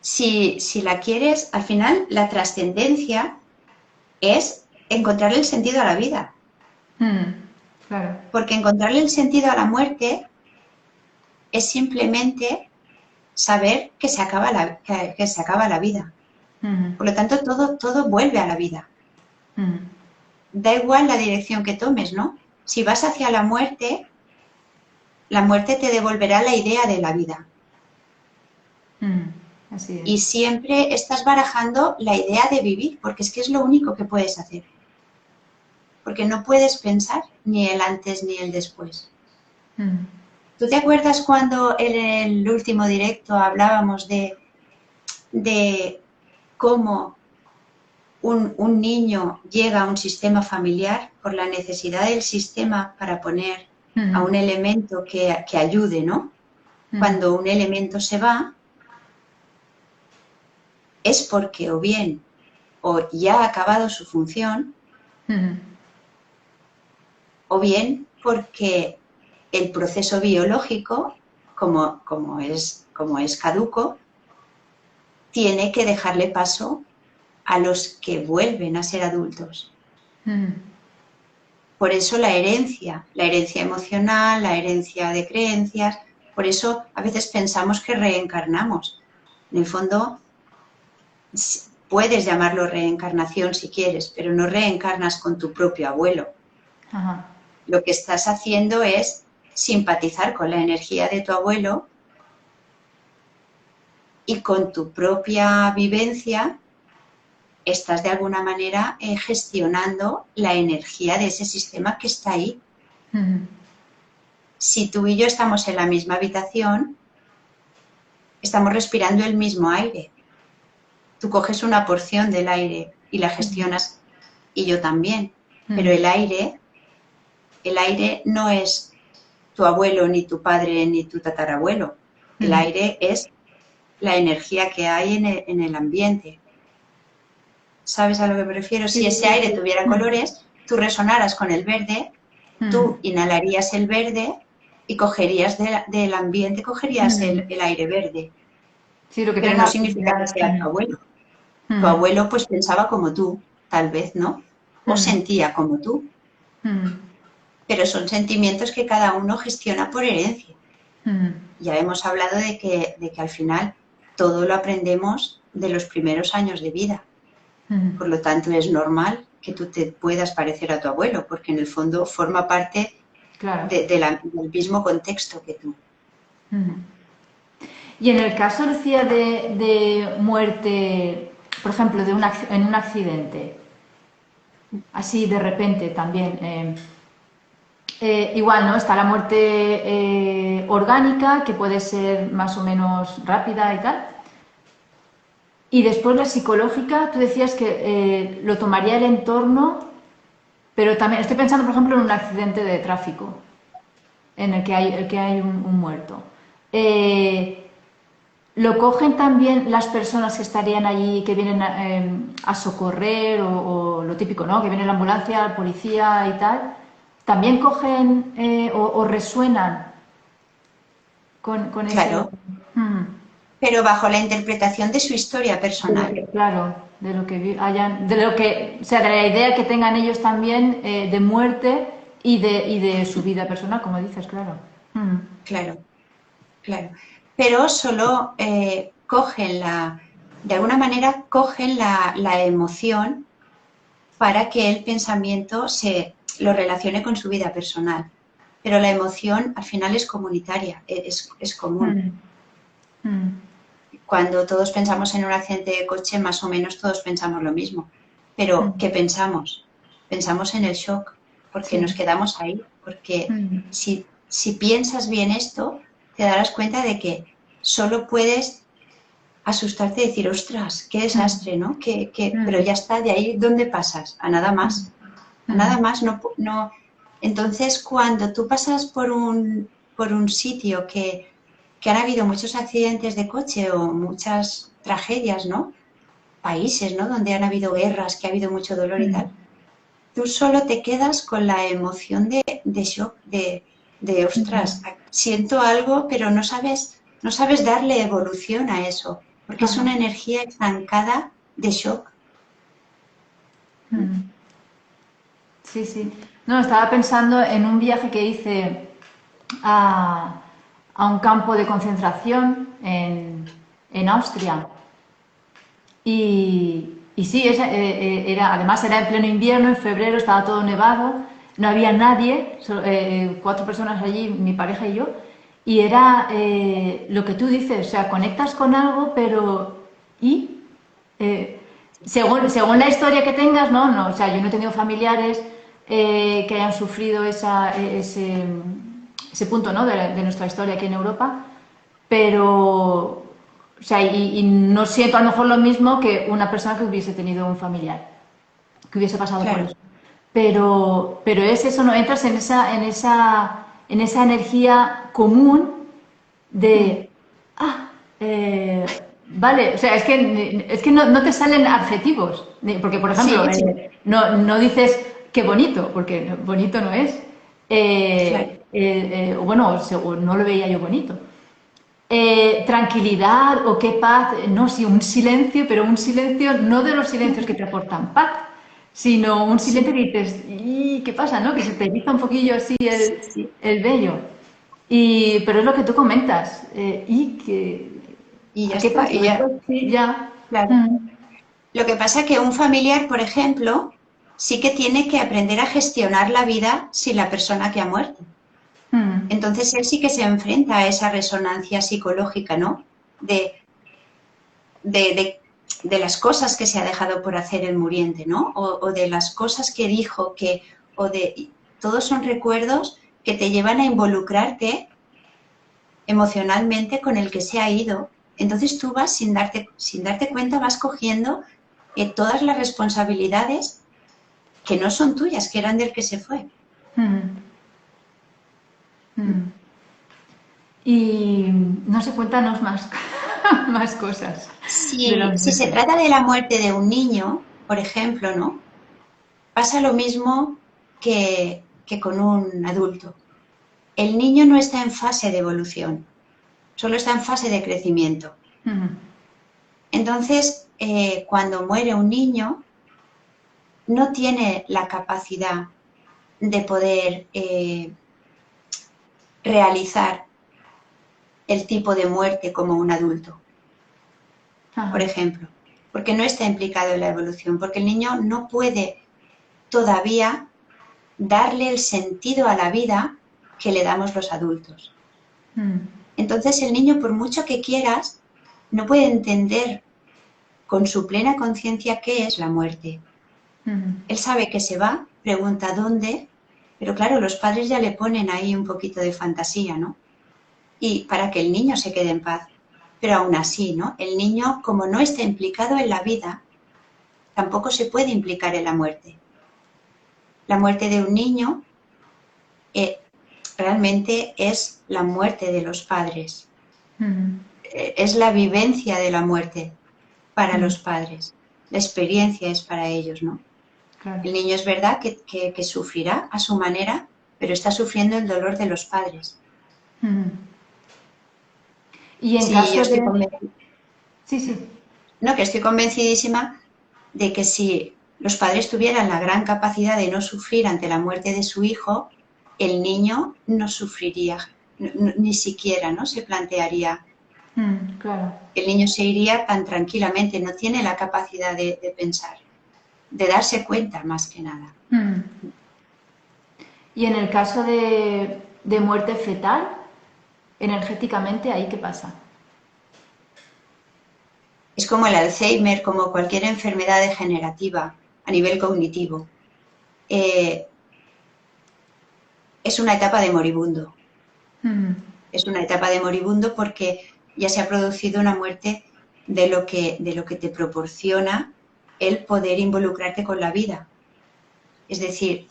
si la quieres, al final la trascendencia es encontrarle el sentido a la vida. Claro. Porque encontrarle el sentido a la muerte es simplemente saber que se acaba la vida. Por lo tanto, todo vuelve a la vida. Da igual la dirección que tomes, ¿no? Si vas hacia la muerte te devolverá la idea de la vida. Así es. Y siempre estás barajando la idea de vivir, porque es que es lo único que puedes hacer. Porque no puedes pensar ni el antes ni el después. ¿Tú te acuerdas cuando en el último directo hablábamos de cómo un niño llega a un sistema familiar por la necesidad del sistema para poner a un elemento que ayude, ¿no? Cuando un elemento se va, es porque o bien o ya ha acabado su función, o bien porque el proceso biológico, como es caduco, tiene que dejarle paso a los que vuelven a ser adultos. Por eso la herencia emocional, la herencia de creencias, por eso a veces pensamos que reencarnamos. En el fondo, puedes llamarlo reencarnación si quieres, pero no reencarnas con tu propio abuelo. Lo que estás haciendo es simpatizar con la energía de tu abuelo y con tu propia vivencia estás de alguna manera gestionando la energía de ese sistema que está ahí. Si tú y yo estamos en la misma habitación, estamos respirando el mismo aire. Tú coges una porción del aire y la gestionas, y yo también. Pero el aire no es tu abuelo, ni tu padre, ni tu tatarabuelo. El aire es la energía que hay en el ambiente. ¿Sabes a lo que me refiero? Si ese aire tuviera colores, tú resonaras con el verde, tú inhalarías el verde y cogerías del ambiente, cogerías el aire verde. Sí, lo que pero no significa que sea tu abuelo. Tu abuelo pues pensaba como tú, tal vez, ¿no? O sentía como tú. Pero son sentimientos que cada uno gestiona por herencia. Ya hemos hablado de que al final todo lo aprendemos de los primeros años de vida. Por lo tanto, es normal que tú te puedas parecer a tu abuelo, porque en el fondo forma parte Claro. del mismo contexto que tú. Y en el caso, Lucía, de muerte, por ejemplo, en un accidente, así de repente también, igual, ¿no? Está la muerte orgánica, que puede ser más o menos rápida y tal. Y después la psicológica, tú decías que lo tomaría el entorno, pero también estoy pensando, por ejemplo, en un accidente de tráfico, en el que hay un muerto. ¿Lo cogen también las personas que estarían allí, que vienen a socorrer o lo típico, ¿no? Que viene la ambulancia, la policía y tal? ¿También cogen o resuenan con ese... Claro, Hmm, pero bajo la interpretación de su historia de lo personal. que, claro, de lo que hayan, de lo que, o sea, de la idea que tengan ellos también de muerte y de su vida personal, como dices, claro. Hmm, Claro, claro. Pero solo de alguna manera cogen la emoción para que el pensamiento lo relacione con su vida personal. Pero la emoción al final es comunitaria, es común. hmm, hmm, Cuando todos pensamos en un accidente de coche, más o menos todos pensamos lo mismo. Pero, hmm. ¿qué pensamos? Pensamos en el shock, porque nos Sí. quedamos ahí. Porque Hmm, si piensas bien esto, te darás cuenta de que solo puedes asustarte y decir, ostras, qué hmm, desastre, ¿no? Pero hmm, ya está, de ahí, ¿dónde pasas? A nada más. A hmm, nada más, no. Entonces, cuando tú pasas por un sitio que han habido muchos accidentes de coche o muchas tragedias, ¿no? Países, ¿no? Donde han habido guerras, que ha habido mucho dolor y hmm, tal, tú solo te quedas con la emoción de shock, de ostras, hmm. siento algo, pero no sabes darle evolución a eso, porque es Ajá. una energía estancada de shock. Hmm. Sí, sí. No, estaba pensando en un viaje que hice a, a un campo de concentración en Austria. Y sí, además era en pleno invierno, en febrero, estaba todo nevado, no había nadie, cuatro personas allí, mi pareja y yo, y era lo que tú dices, o sea, conectas con algo, pero ¿y? Eh, según la historia que tengas, ¿no? No, o sea, yo no he tenido familiares que hayan sufrido ese punto, ¿no? de nuestra historia aquí en Europa, pero, o sea, y no siento a lo mejor lo mismo que una persona que hubiese tenido un familiar, que hubiese pasado por Claro, eso. Pero es eso, no entras en esa energía común mm, de, ah, vale, o sea, es que no te salen adjetivos, porque por ejemplo, sí, sí, no dices qué bonito, porque bonito no es, claro, bueno, no lo veía yo bonito. Tranquilidad o qué paz, no, sí, un silencio, pero un silencio no de los silencios que te aportan paz, sino un silencio sí, que dices, ¿y qué pasa, no? Que se te eriza un poquillo así sí, el vello. Pero es lo que tú comentas, y ya ¿qué está, pasa y ya, después? Sí, ya. claro. Mm, Lo que pasa es que un familiar, por ejemplo, sí que tiene que aprender a gestionar la vida sin la persona que ha muerto. mm, Entonces él sí que se enfrenta a esa resonancia psicológica, ¿no? De, de, de, de las cosas que se ha dejado por hacer el muriente, ¿no? O de las cosas que dijo, todos son recuerdos que te llevan a involucrarte emocionalmente con el que se ha ido. Entonces tú vas sin darte cuenta, vas cogiendo todas las responsabilidades que no son tuyas, que eran del que se fue. mm, mm. Y no sé, cuéntanos más, más cosas de la Si se muerte. trata de la muerte de un niño, por ejemplo, ¿no? Pasa lo mismo que con un adulto. El niño no está en fase de evolución, solo está en fase de crecimiento. Mm, Entonces, cuando muere un niño, no tiene la capacidad de poder realizar. el tipo de muerte como un adulto, Ajá. por ejemplo, porque no está implicado en la evolución, porque el niño no puede todavía darle el sentido a la vida que le damos los adultos. Entonces el niño, por mucho que quieras, no puede entender con su plena conciencia qué es la muerte. Él sabe que se va, pregunta dónde, pero claro, los padres ya le ponen ahí un poquito de fantasía, ¿no? Y para que el niño se quede en paz. Pero aún así, ¿no? El niño, como no está implicado en la vida, tampoco se puede implicar en la muerte. La muerte de un niño realmente es la muerte de los padres. Es la vivencia de la muerte para los padres. La experiencia es para ellos, ¿no? Claro. El niño es verdad que sufrirá a su manera, pero está sufriendo el dolor de los padres. Y en Sí, yo caso estoy de... convencida. Sí, sí. No, que estoy convencidísima de que si los padres tuvieran la gran capacidad de no sufrir ante la muerte de su hijo, el niño no sufriría, ni siquiera, ¿no? Se plantearía. Claro. El niño se iría tan tranquilamente, no tiene la capacidad de pensar, de darse cuenta más que nada. Y en el caso de muerte fetal, energéticamente, ¿ahí qué pasa? Es como el Alzheimer, como cualquier enfermedad degenerativa a nivel cognitivo. Es una etapa de moribundo. Es una etapa de moribundo porque ya se ha producido una muerte de lo que te proporciona el poder involucrarte con la vida. Es decir,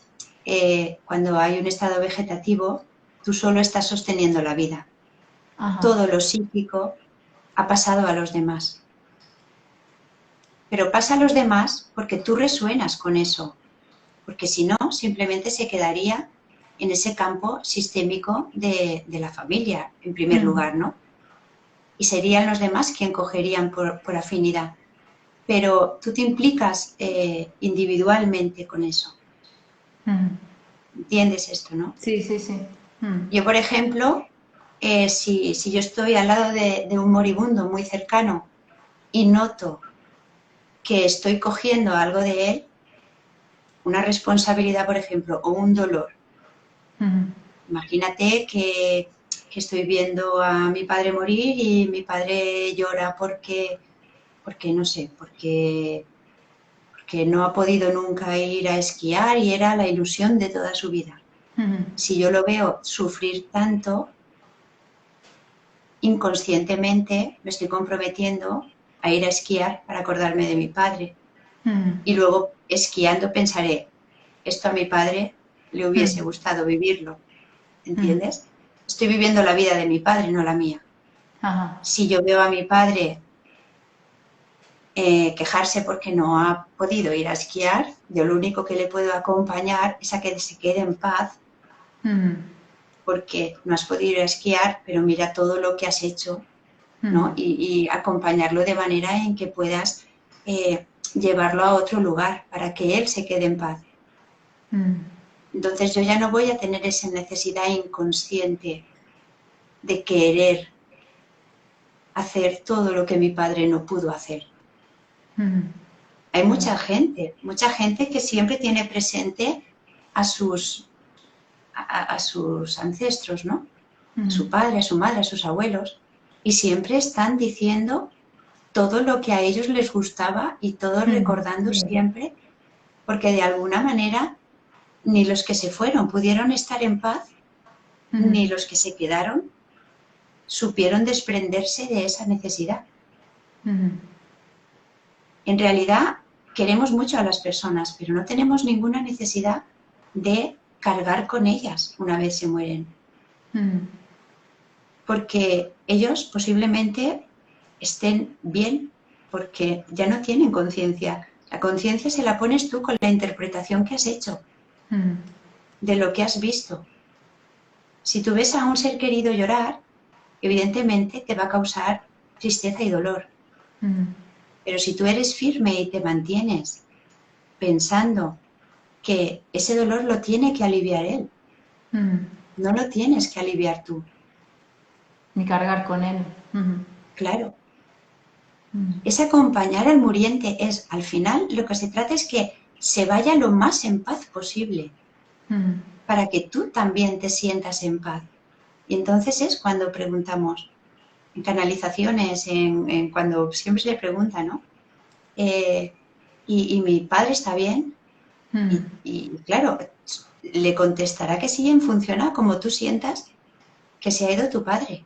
cuando hay un estado vegetativo, tú solo estás sosteniendo la vida. Ajá. Todo lo psíquico ha pasado a los demás. Pero pasa a los demás porque tú resuenas con eso. Porque si no, simplemente se quedaría en ese campo sistémico de la familia, en primer lugar, ¿no? Y serían los demás quien cogerían por afinidad. Pero tú te implicas individualmente con eso. ¿Entiendes esto, no? Sí, sí, sí. Yo, por ejemplo, si yo estoy al lado de un moribundo muy cercano y noto que estoy cogiendo algo de él, una responsabilidad, por ejemplo, o un dolor. Imagínate que estoy viendo a mi padre morir y mi padre llora porque no sé, porque no ha podido nunca ir a esquiar y era la ilusión de toda su vida. Si yo lo veo sufrir tanto, inconscientemente me estoy comprometiendo a ir a esquiar para acordarme de mi padre. Y luego esquiando pensaré, esto a mi padre le hubiese gustado vivirlo, ¿entiendes? Estoy viviendo la vida de mi padre, no la mía. Ajá. Si yo veo a mi padre quejarse porque no ha podido ir a esquiar, yo lo único que le puedo acompañar es a que se quede en paz porque no has podido ir a esquiar, pero mira todo lo que has hecho, ¿no? Y acompañarlo de manera en que puedas llevarlo a otro lugar para que él se quede en paz. Entonces yo ya no voy a tener esa necesidad inconsciente de querer hacer todo lo que mi padre no pudo hacer. Hay mucha gente que siempre tiene presente a sus ancestros, ¿no? A su padre, a su madre, a sus abuelos, y siempre están diciendo todo lo que a ellos les gustaba y todo recordando siempre, porque de alguna manera ni los que se fueron pudieron estar en paz, ni los que se quedaron supieron desprenderse de esa necesidad. En realidad queremos mucho a las personas, pero no tenemos ninguna necesidad de cargar con ellas una vez se mueren. Porque ellos posiblemente estén bien, porque ya no tienen conciencia. La conciencia se la pones tú con la interpretación que has hecho de lo que has visto. Si tú ves a un ser querido llorar, evidentemente te va a causar tristeza y dolor. Pero si tú eres firme y te mantienes pensando que ese dolor lo tiene que aliviar él, no lo tienes que aliviar tú. Ni cargar con él. Claro. Es acompañar al muriente, es al final lo que se trata es que se vaya lo más en paz posible, para que tú también te sientas en paz. Y entonces es cuando preguntamos, en canalizaciones, cuando siempre se le pregunta, ¿no? ¿Y mi padre está bien? Y claro, le contestará que sí en función a como tú sientas que se ha ido tu padre.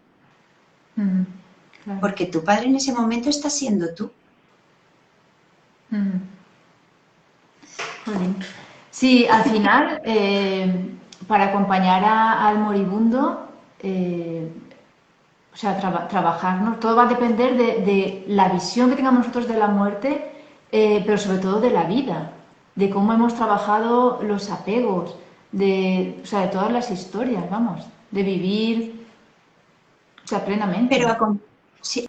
Claro. Porque tu padre en ese momento está siendo tú. Sí, al final, para acompañar al moribundo, o sea, trabajarnos, todo va a depender de la visión que tengamos nosotros de la muerte, pero sobre todo de la vida, de cómo hemos trabajado los apegos, o sea, de todas las historias, vamos, de vivir, o sea, plenamente. Pero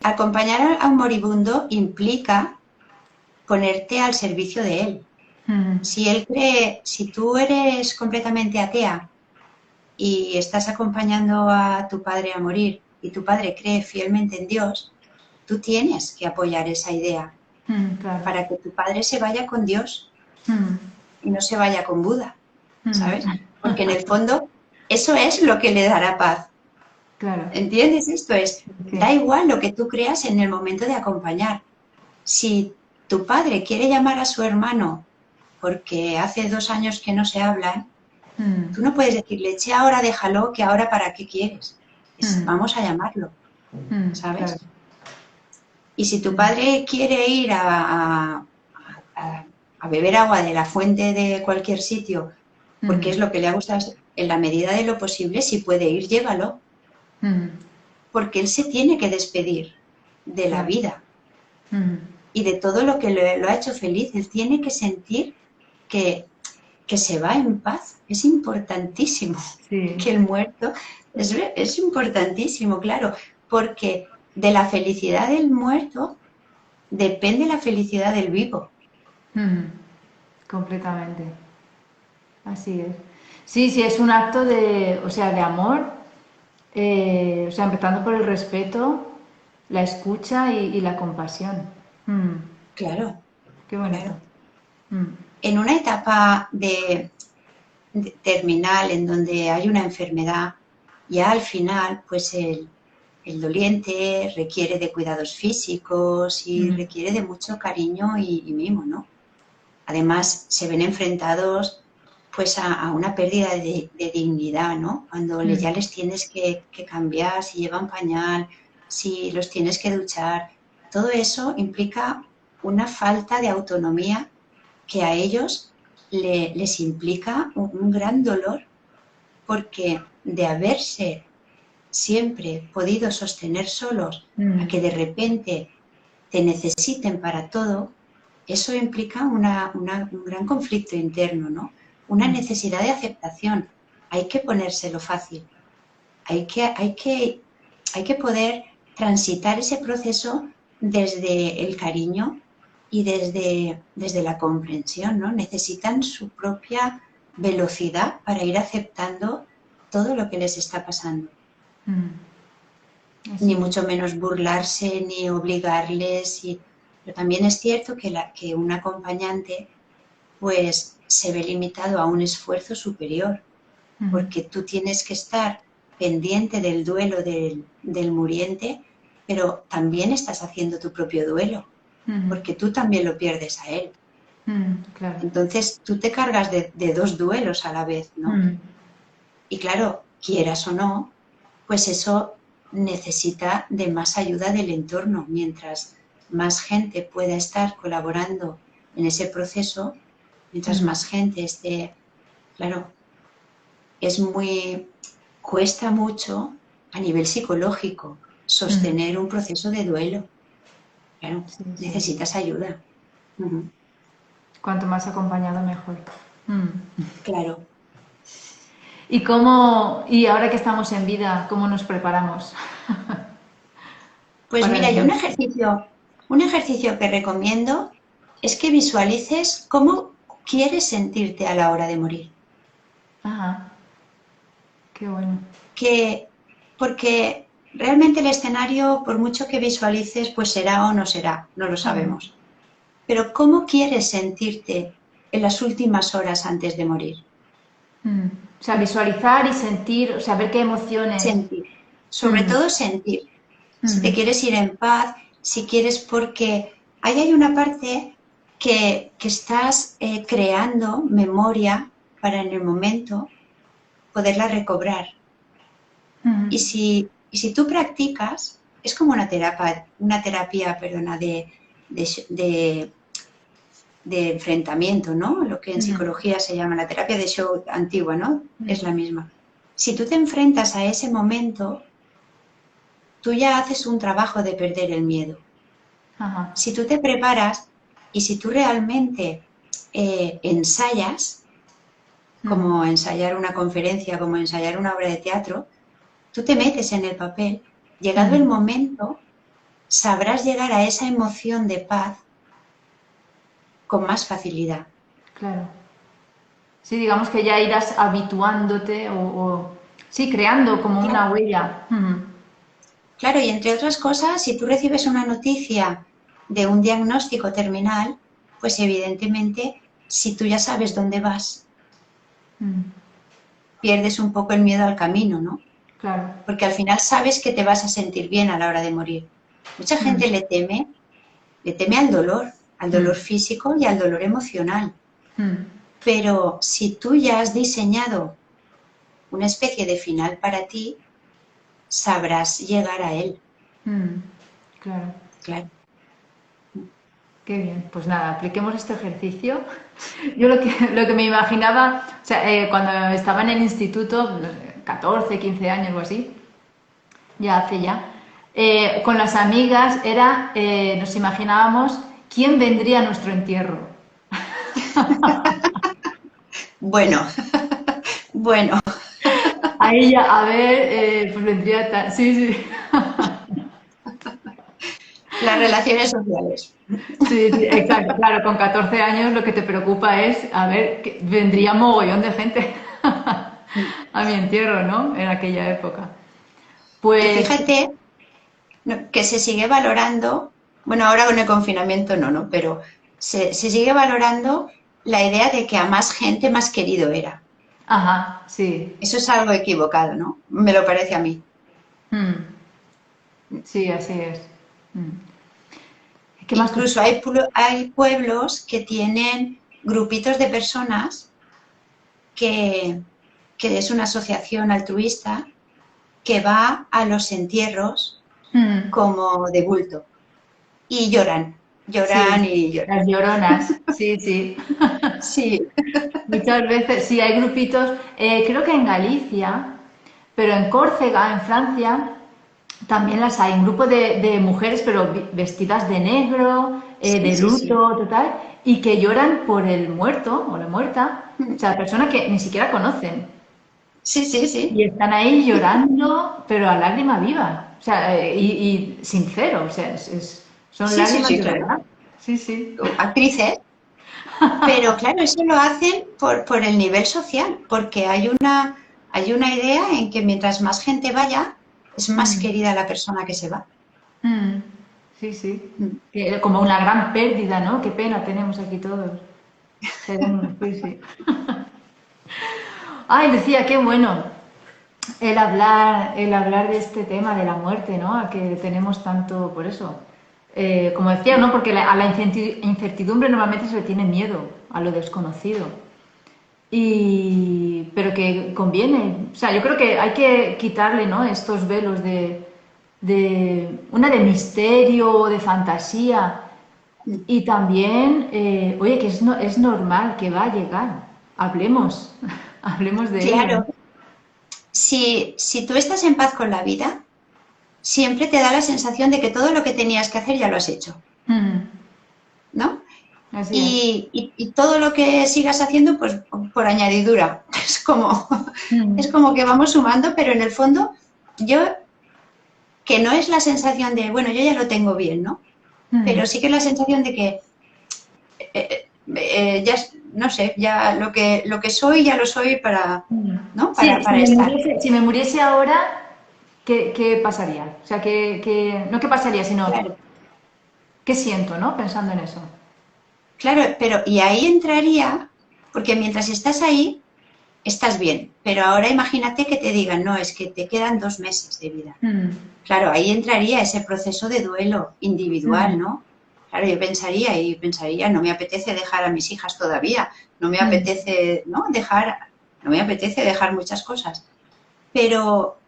acompañar a un moribundo implica ponerte al servicio de él. Si tú eres completamente atea y estás acompañando a tu padre a morir y tu padre cree fielmente en Dios, tú tienes que apoyar esa idea Claro. para que tu padre se vaya con Dios y no se vaya con Buda, ¿sabes? Porque en el fondo eso es lo que le dará paz. Claro. ¿Entiendes? Esto es, Sí. da igual lo que tú creas en el momento de acompañar. Si tu padre quiere llamar a su hermano porque hace 2 años que no se hablan, tú no puedes decirle, che, ahora déjalo, que ahora para qué quieres. Vamos a llamarlo, ¿sabes? Claro. Y si tu padre quiere ir a beber agua de la fuente de cualquier sitio, porque es lo que le ha gustado, en la medida de lo posible, si puede ir, llévalo. Porque él se tiene que despedir de la Claro. vida y de todo lo que lo ha hecho feliz. Él tiene que sentir que se va en paz. Es importantísimo Sí. que el muerto, es importantísimo, claro, porque de la felicidad del muerto depende la felicidad del vivo. Completamente. Así es. Sí, sí, es un acto de, o sea, de amor, o sea, empezando por el respeto, la escucha y la compasión. Claro, Qué bonito. claro. En una etapa de terminal en donde hay una enfermedad, ya al final, pues el doliente requiere de cuidados físicos y requiere de mucho cariño y mimo, ¿no? Además, se ven enfrentados pues a una pérdida de dignidad, ¿no? Cuando ya les tienes que cambiar, si llevan pañal, si los tienes que duchar, todo eso implica una falta de autonomía que a ellos les implica un gran dolor, porque de haberse siempre podido sostener solos a que de repente te necesiten para todo, eso implica un gran conflicto interno, ¿no? Una necesidad de aceptación. Hay que ponérselo fácil. Hay que poder transitar ese proceso desde el cariño y desde la comprensión, ¿no? Necesitan su propia velocidad para ir aceptando todo lo que les está pasando. Ni mucho menos burlarse ni obligarles. Pero también es cierto que un acompañante pues se ve limitado a un esfuerzo superior, porque tú tienes que estar pendiente del duelo del muriente, pero también estás haciendo tu propio duelo, porque tú también lo pierdes a él. Claro. Entonces tú te cargas de 2 duelos a la vez, ¿no? Y claro, quieras o no, pues eso necesita de más ayuda del entorno. Mientras más gente pueda estar colaborando en ese proceso, mientras más gente esté, claro, cuesta mucho a nivel psicológico sostener un proceso de duelo. Claro, Sí, sí. necesitas ayuda. Cuanto más acompañado, mejor. Claro. Y ahora que estamos en vida, cómo nos preparamos? Pues para mira, el yo muerto? un ejercicio que recomiendo es que visualices cómo quieres sentirte a la hora de morir. Ajá. Qué bueno. Porque realmente el escenario, por mucho que visualices, pues será o no será, no lo sabemos. Pero ¿cómo quieres sentirte en las últimas horas antes de morir? O sea, visualizar y sentir, o sea, ver qué emociones. Sentir, sobre todo sentir. Si te quieres ir en paz, si quieres, porque ahí hay una parte que estás creando memoria para en el momento poderla recobrar. Y si tú practicas, es como una terapia, perdona, de enfrentamiento, ¿no? Lo que en psicología se llama la terapia de shock antigua, ¿no? Es la misma. Si tú te enfrentas a ese momento, tú ya haces un trabajo de perder el miedo. Ajá. Si tú te preparas y si tú realmente ensayas, como ensayar una conferencia, como ensayar una obra de teatro, tú te metes en el papel, llegado el momento, sabrás llegar a esa emoción de paz con más facilidad. Claro. Sí, digamos que ya irás habituándote sí, creando como Claro, una huella. claro, y entre otras cosas, si tú recibes una noticia de un diagnóstico terminal, pues evidentemente, si tú ya sabes dónde vas, pierdes un poco el miedo al camino, ¿no? Claro. Porque al final sabes que te vas a sentir bien a la hora de morir. Mucha gente le teme al dolor físico y al dolor emocional. Pero si tú ya has diseñado una especie de final para ti, sabrás llegar a él. Claro. Claro. Qué bien. Pues nada, apliquemos este ejercicio. Yo lo que me imaginaba, o sea, cuando estaba en el instituto, 14, 15 años o así, ya hace ya, con las amigas nos imaginábamos quién vendría a nuestro entierro. Bueno, bueno, Ahí ya, a ver, pues vendría tal. Sí, sí. las relaciones sociales. Sí, sí, exacto. Claro, con 14 años lo que te preocupa es, a ver, que vendría mogollón de gente a mi entierro, ¿no? En aquella época. Y Pues, fíjate que se sigue valorando, bueno, ahora con el confinamiento no, pero se sigue valorando la idea de que a más gente más querido era. ajá, sí. Eso es algo equivocado, ¿no? Me lo parece a mí. Sí, así es. Mm. ¿Qué más Incluso hay pueblos que tienen grupitos de personas que, que es una asociación altruista que va a los entierros como de bulto y lloran Sí, y lloran. las lloronas, sí, sí. Sí, Muchas veces, sí, hay grupitos, creo que en Galicia, pero en Córcega, en Francia, también las hay, un grupo de mujeres, pero vestidas de negro, sí, de sí, sí. luto, total, y que lloran por el muerto o la muerta, o sea, persona que ni siquiera conocen. Sí, sí, sí. Y están ahí llorando, pero a lágrima viva, o sea, y sincero, o sea, son Sí, sí, lágrimas sí, de claro. verdad. Sí, sí. Actrices, pero claro, eso lo hacen por el nivel social, porque hay una idea en que mientras más gente vaya, es más Mm. querida la persona que se va. Mm, sí, sí. Mm. Como una gran pérdida, ¿no? Qué pena tenemos aquí todos. Sí, sí. Ay, decía, qué bueno el hablar de este tema de la muerte, ¿no? A que tenemos tanto por eso. Como decía, ¿no? Porque a la incertidumbre normalmente se le tiene miedo, a lo desconocido. Pero que conviene. O sea, yo creo que hay que quitarle, ¿no? Estos velos de misterio, de fantasía. Mm. Y también, oye, que es normal que va a llegar. Hablemos, hablemos de ello. Claro, si tú estás en paz con la vida, siempre te da la sensación de que todo lo que tenías que hacer ya lo has hecho, Mm, ¿no? así es. Y todo lo que sigas haciendo, pues por añadidura. Es Mm, como que vamos sumando, pero en el fondo, yo, que no es la sensación de, bueno, yo ya lo tengo bien, ¿no? mm, Pero sí que es la sensación de que ya, no sé, ya lo que soy ya lo soy para, mm. ¿no? Sí, Para estar. si me muriese ahora, ¿qué pasaría? O sea, no qué pasaría, sino Claro, qué siento, ¿no? Pensando en eso. claro, pero y ahí entraría, porque mientras estás ahí, estás bien, pero ahora imagínate que te digan, no, es que te quedan 2 meses de vida. Mm, Claro, ahí entraría ese proceso de duelo individual, mm, ¿no? Claro, yo pensaría, no me apetece dejar a mis hijas todavía, no me mm, apetece, ¿no? No me apetece dejar muchas cosas. Pero,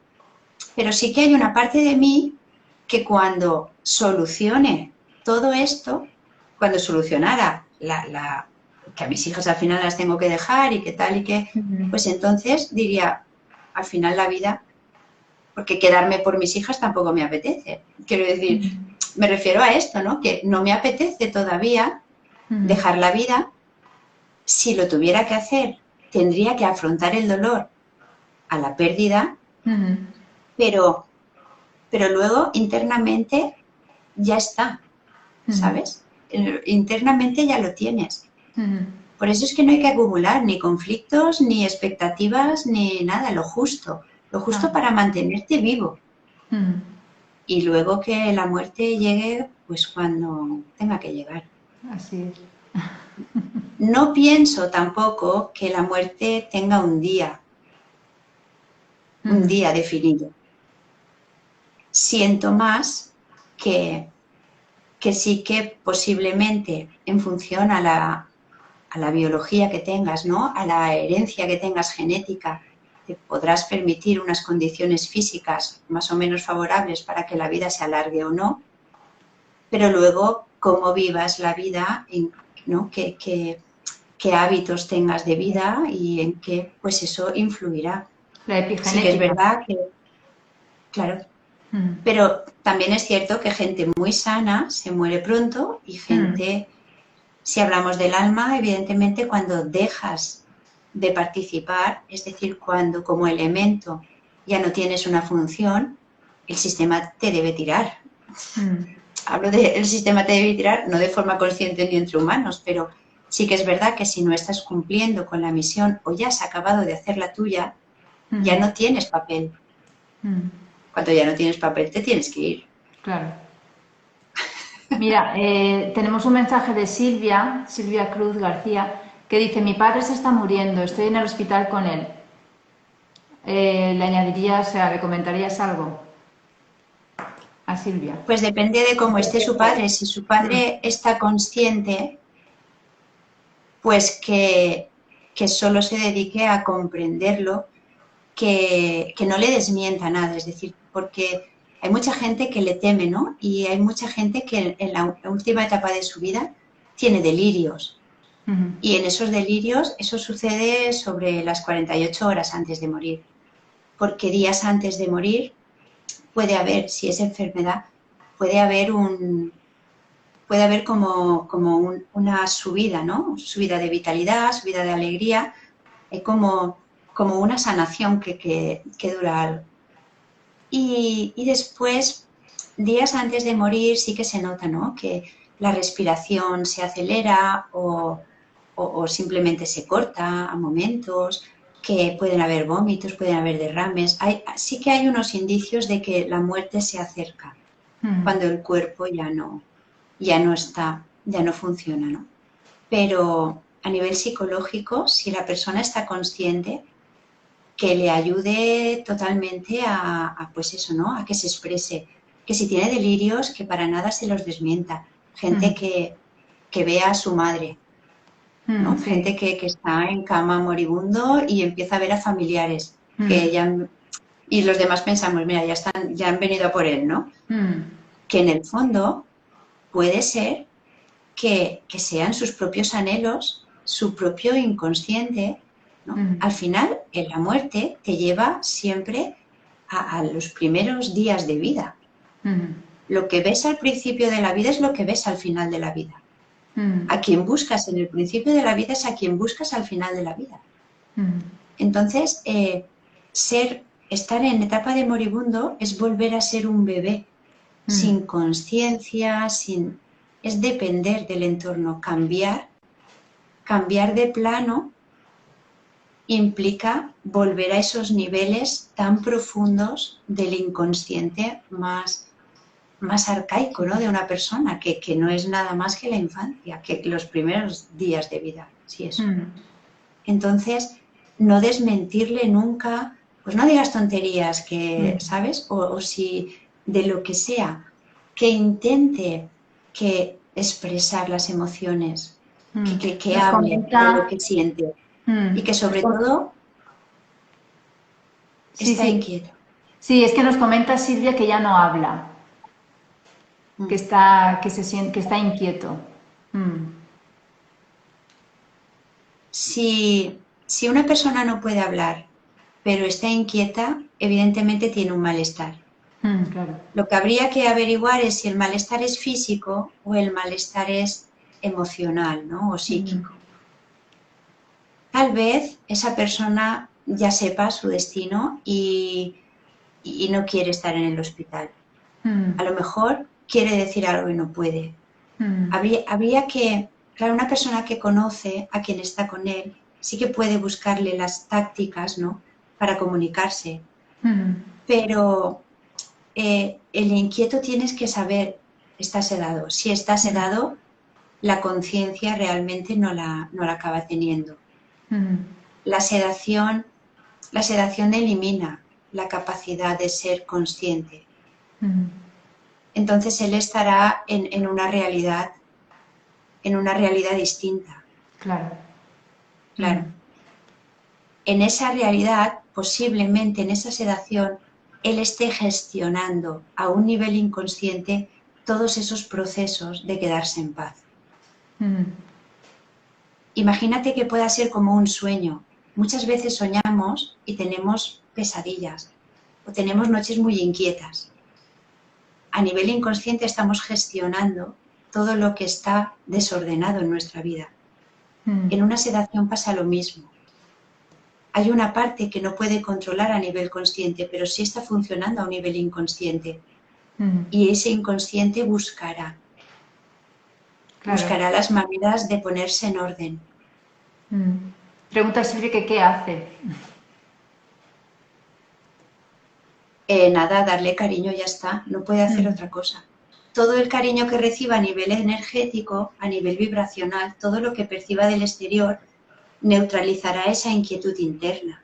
pero sí que hay una parte de mí que cuando solucione todo esto, cuando solucionara que a mis hijas al final las tengo que dejar y que tal y que, mm, pues entonces diría, al final la vida, porque quedarme por mis hijas tampoco me apetece. Quiero decir, mm, me refiero a esto, ¿no? Que no me apetece todavía mm, dejar la vida. Si lo tuviera que hacer, tendría que afrontar el dolor a la pérdida, mm, pero, pero luego internamente ya está, mm, ¿sabes? Internamente ya lo tienes. mm, Por eso es que no hay que acumular ni conflictos, ni expectativas, ni nada, lo justo ah, para mantenerte vivo. mm, Y luego que la muerte llegue, pues cuando tenga que llegar. así es. No pienso tampoco que la muerte tenga un Mm, día definido. Siento más que, que sí que posiblemente en función a la biología que tengas, ¿no? A la herencia que tengas genética, te podrás permitir unas condiciones físicas más o menos favorables para que la vida se alargue o no, pero luego cómo vivas la vida, ¿no? Qué hábitos tengas de vida y en qué, pues eso influirá. la Sí que es epigenética. verdad que, claro, Mm, pero también es cierto que gente muy sana se muere pronto y mm, gente, si hablamos del alma, evidentemente cuando dejas de participar, es decir, cuando como elemento ya no tienes una función, el sistema te debe tirar. mm, Hablo de el sistema te debe tirar, no de forma consciente ni entre humanos, pero sí que es verdad que si no estás cumpliendo con la misión o ya has acabado de hacer la tuya, ya mm, no tienes papel. mm, Cuando ya no tienes papel, te tienes que ir. claro. Mira, tenemos un mensaje de Silvia, Silvia Cruz García, que dice, mi padre se está muriendo, estoy en el hospital con él. ¿Le añadirías, o sea, le comentarías algo a Silvia? Pues depende de cómo esté su padre. Si su Mm, padre está consciente, pues que solo se dedique a comprenderlo, que no le desmienta nada. Es decir, porque hay mucha gente que le teme, ¿no? Y hay mucha gente que en la última etapa de su vida tiene delirios. mm, Y en esos delirios, eso sucede sobre las 48 horas antes de morir. Porque días antes de morir puede haber, si es enfermedad, puede haber puede haber una subida, ¿no? Subida de vitalidad, subida de alegría, como una sanación que dura algo. Y después, días antes de morir, sí que se nota, ¿no? Que la respiración se acelera o simplemente se corta a momentos, que pueden haber vómitos, pueden haber derrames. Sí que hay unos indicios de que la muerte se acerca mm, cuando el cuerpo ya no está, ya no funciona, ¿no? Pero a nivel psicológico, si la persona está consciente, que le ayude totalmente pues eso, ¿no? A que se exprese. Que si tiene delirios, que para nada se los desmienta. Gente mm, que vea a su madre, ¿no? sí. Gente que está en cama moribundo y empieza a ver a familiares Mm, que ya y los demás pensamos, mira, ya han venido a por él, ¿no? mm, Que en el fondo puede ser que sean sus propios anhelos, su propio inconsciente, ¿no? mm, Al final, en la muerte te lleva siempre a los primeros días de vida. mm, Lo que ves al principio de la vida es lo que ves al final de la vida. mm, A quien buscas en el principio de la vida es a quien buscas al final de la vida. mm, Entonces, estar en etapa de moribundo es volver a ser un bebé, mm, sin conciencia, es depender del entorno, cambiar de plano implica volver a esos niveles tan profundos del inconsciente más arcaico, ¿no? De una persona, que no es nada más que la infancia, que los primeros días de vida, sí, eso. Entonces, no desmentirle nunca, pues no digas tonterías, que, ¿sabes? O si de lo que sea, que intente que expresar las emociones, que Nos hable de lo comenta... que siente y que nos sobre com- todo Sí, está sí. inquieto. Sí, es que nos comenta Silvia que ya no habla, Mm. que se siente, que está inquieto. Si una persona no puede hablar, pero está inquieta, evidentemente tiene un malestar. Claro. Lo que habría que averiguar es si el malestar es físico o el malestar es emocional, ¿no? O psíquico. Tal vez esa persona ya sepa su destino y no quiere estar en el hospital. A lo mejor quiere decir algo y no puede. Habría que, claro, una persona que conoce a quien está con él, sí que puede buscarle las tácticas, ¿no? Para comunicarse. Pero el inquieto tienes que saber, está sedado. Si está sedado, la conciencia realmente no la acaba teniendo. La sedación elimina la capacidad de ser consciente. Entonces él estará en una realidad distinta. Claro. Claro. En esa realidad, posiblemente en esa sedación, él esté gestionando a un nivel inconsciente todos esos procesos de quedarse en paz. Imagínate que pueda ser como un sueño. Muchas veces soñamos y tenemos pesadillas o tenemos noches muy inquietas. A nivel inconsciente estamos gestionando todo lo que está desordenado en nuestra vida. En una sedación pasa lo mismo. Hay una parte que no puede controlar a nivel consciente, pero sí está funcionando a un nivel inconsciente. Y ese inconsciente buscará las maneras de ponerse en orden. Pregunta Silvia que qué hace. Nada, darle cariño, ya está, no puede hacer otra cosa. Todo el cariño que reciba a nivel energético, a nivel vibracional, todo lo que perciba del exterior, neutralizará esa inquietud interna.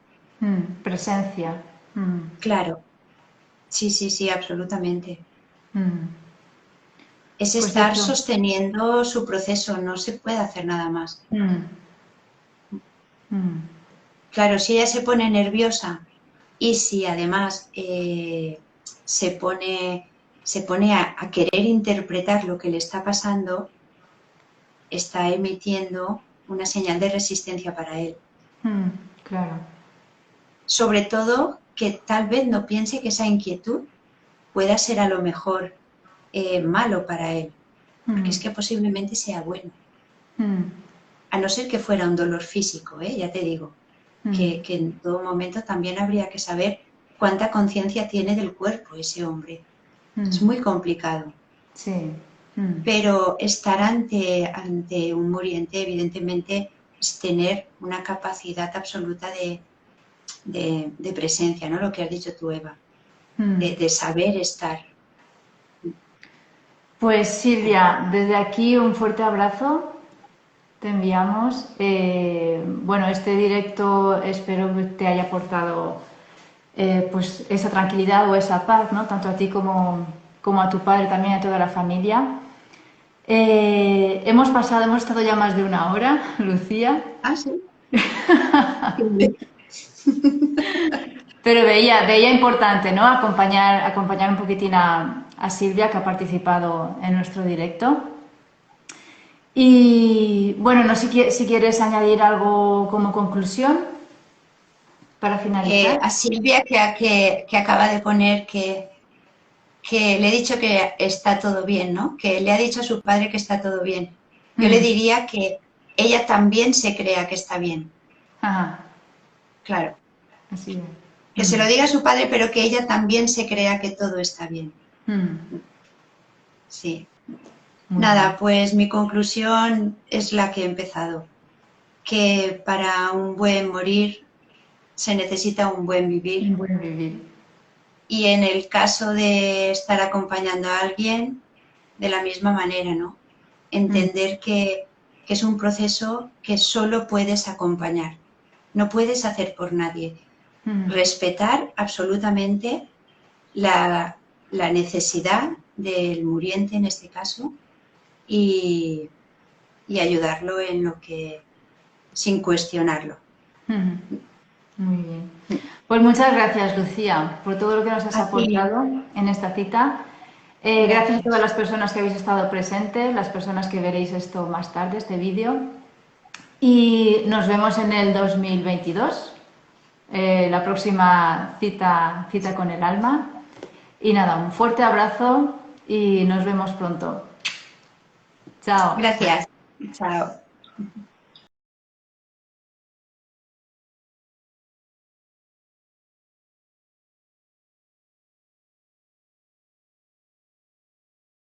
Presencia. Claro, sí, absolutamente. Es Pues estar eso. sosteniendo su proceso, no se puede hacer nada más. Claro, si ella se pone nerviosa y si además se pone a querer interpretar lo que le está pasando, está emitiendo una señal de resistencia para él. Claro. Sobre todo que tal vez no piense que esa inquietud pueda ser a lo mejor malo para él, porque es que posiblemente sea bueno. A no ser que fuera un dolor físico, ya te digo, que en todo momento también habría que saber cuánta conciencia tiene del cuerpo ese hombre. Es muy complicado. Sí. Pero estar ante un muriente, evidentemente, es tener una capacidad absoluta de presencia, ¿no? Lo que has dicho tú, Eva, de saber estar. Pues Silvia, desde aquí un fuerte abrazo. Te enviamos. Bueno, este directo espero que te haya aportado pues esa tranquilidad o esa paz, ¿no? Tanto a ti como a tu padre, también a toda la familia. Hemos estado ya más de una hora, Lucía, Ah, sí. pero veía importante, ¿no? Acompañar un poquitín a Silvia, que ha participado en nuestro directo. Y bueno, no sé si quieres añadir algo como conclusión para finalizar. A Silvia, que acaba de poner que le he dicho que está todo bien, ¿no? Que le ha dicho a su padre que está todo bien. Yo le diría que ella también se crea que está bien. Ajá, Claro. así es. Que se lo diga a su padre, pero que ella también se crea que todo está bien. Sí. Muy bien. Nada, pues mi conclusión es la que he empezado. Que para un buen morir se necesita un buen vivir. Un buen vivir. Y en el caso de estar acompañando a alguien, de la misma manera, ¿no? Entender que es un proceso que solo puedes acompañar, no puedes hacer por nadie. Respetar absolutamente la necesidad del muriente en este caso y ayudarlo en lo que, sin cuestionarlo. Muy bien. Pues muchas gracias, Lucía, por todo lo que nos has Así, aportado en esta cita. Gracias a todas las personas que habéis estado presentes, las personas que veréis esto más tarde, este vídeo. Y nos vemos en el 2022, la próxima cita con el alma. Y nada, un fuerte abrazo y nos vemos pronto. Chao. Gracias. Chao.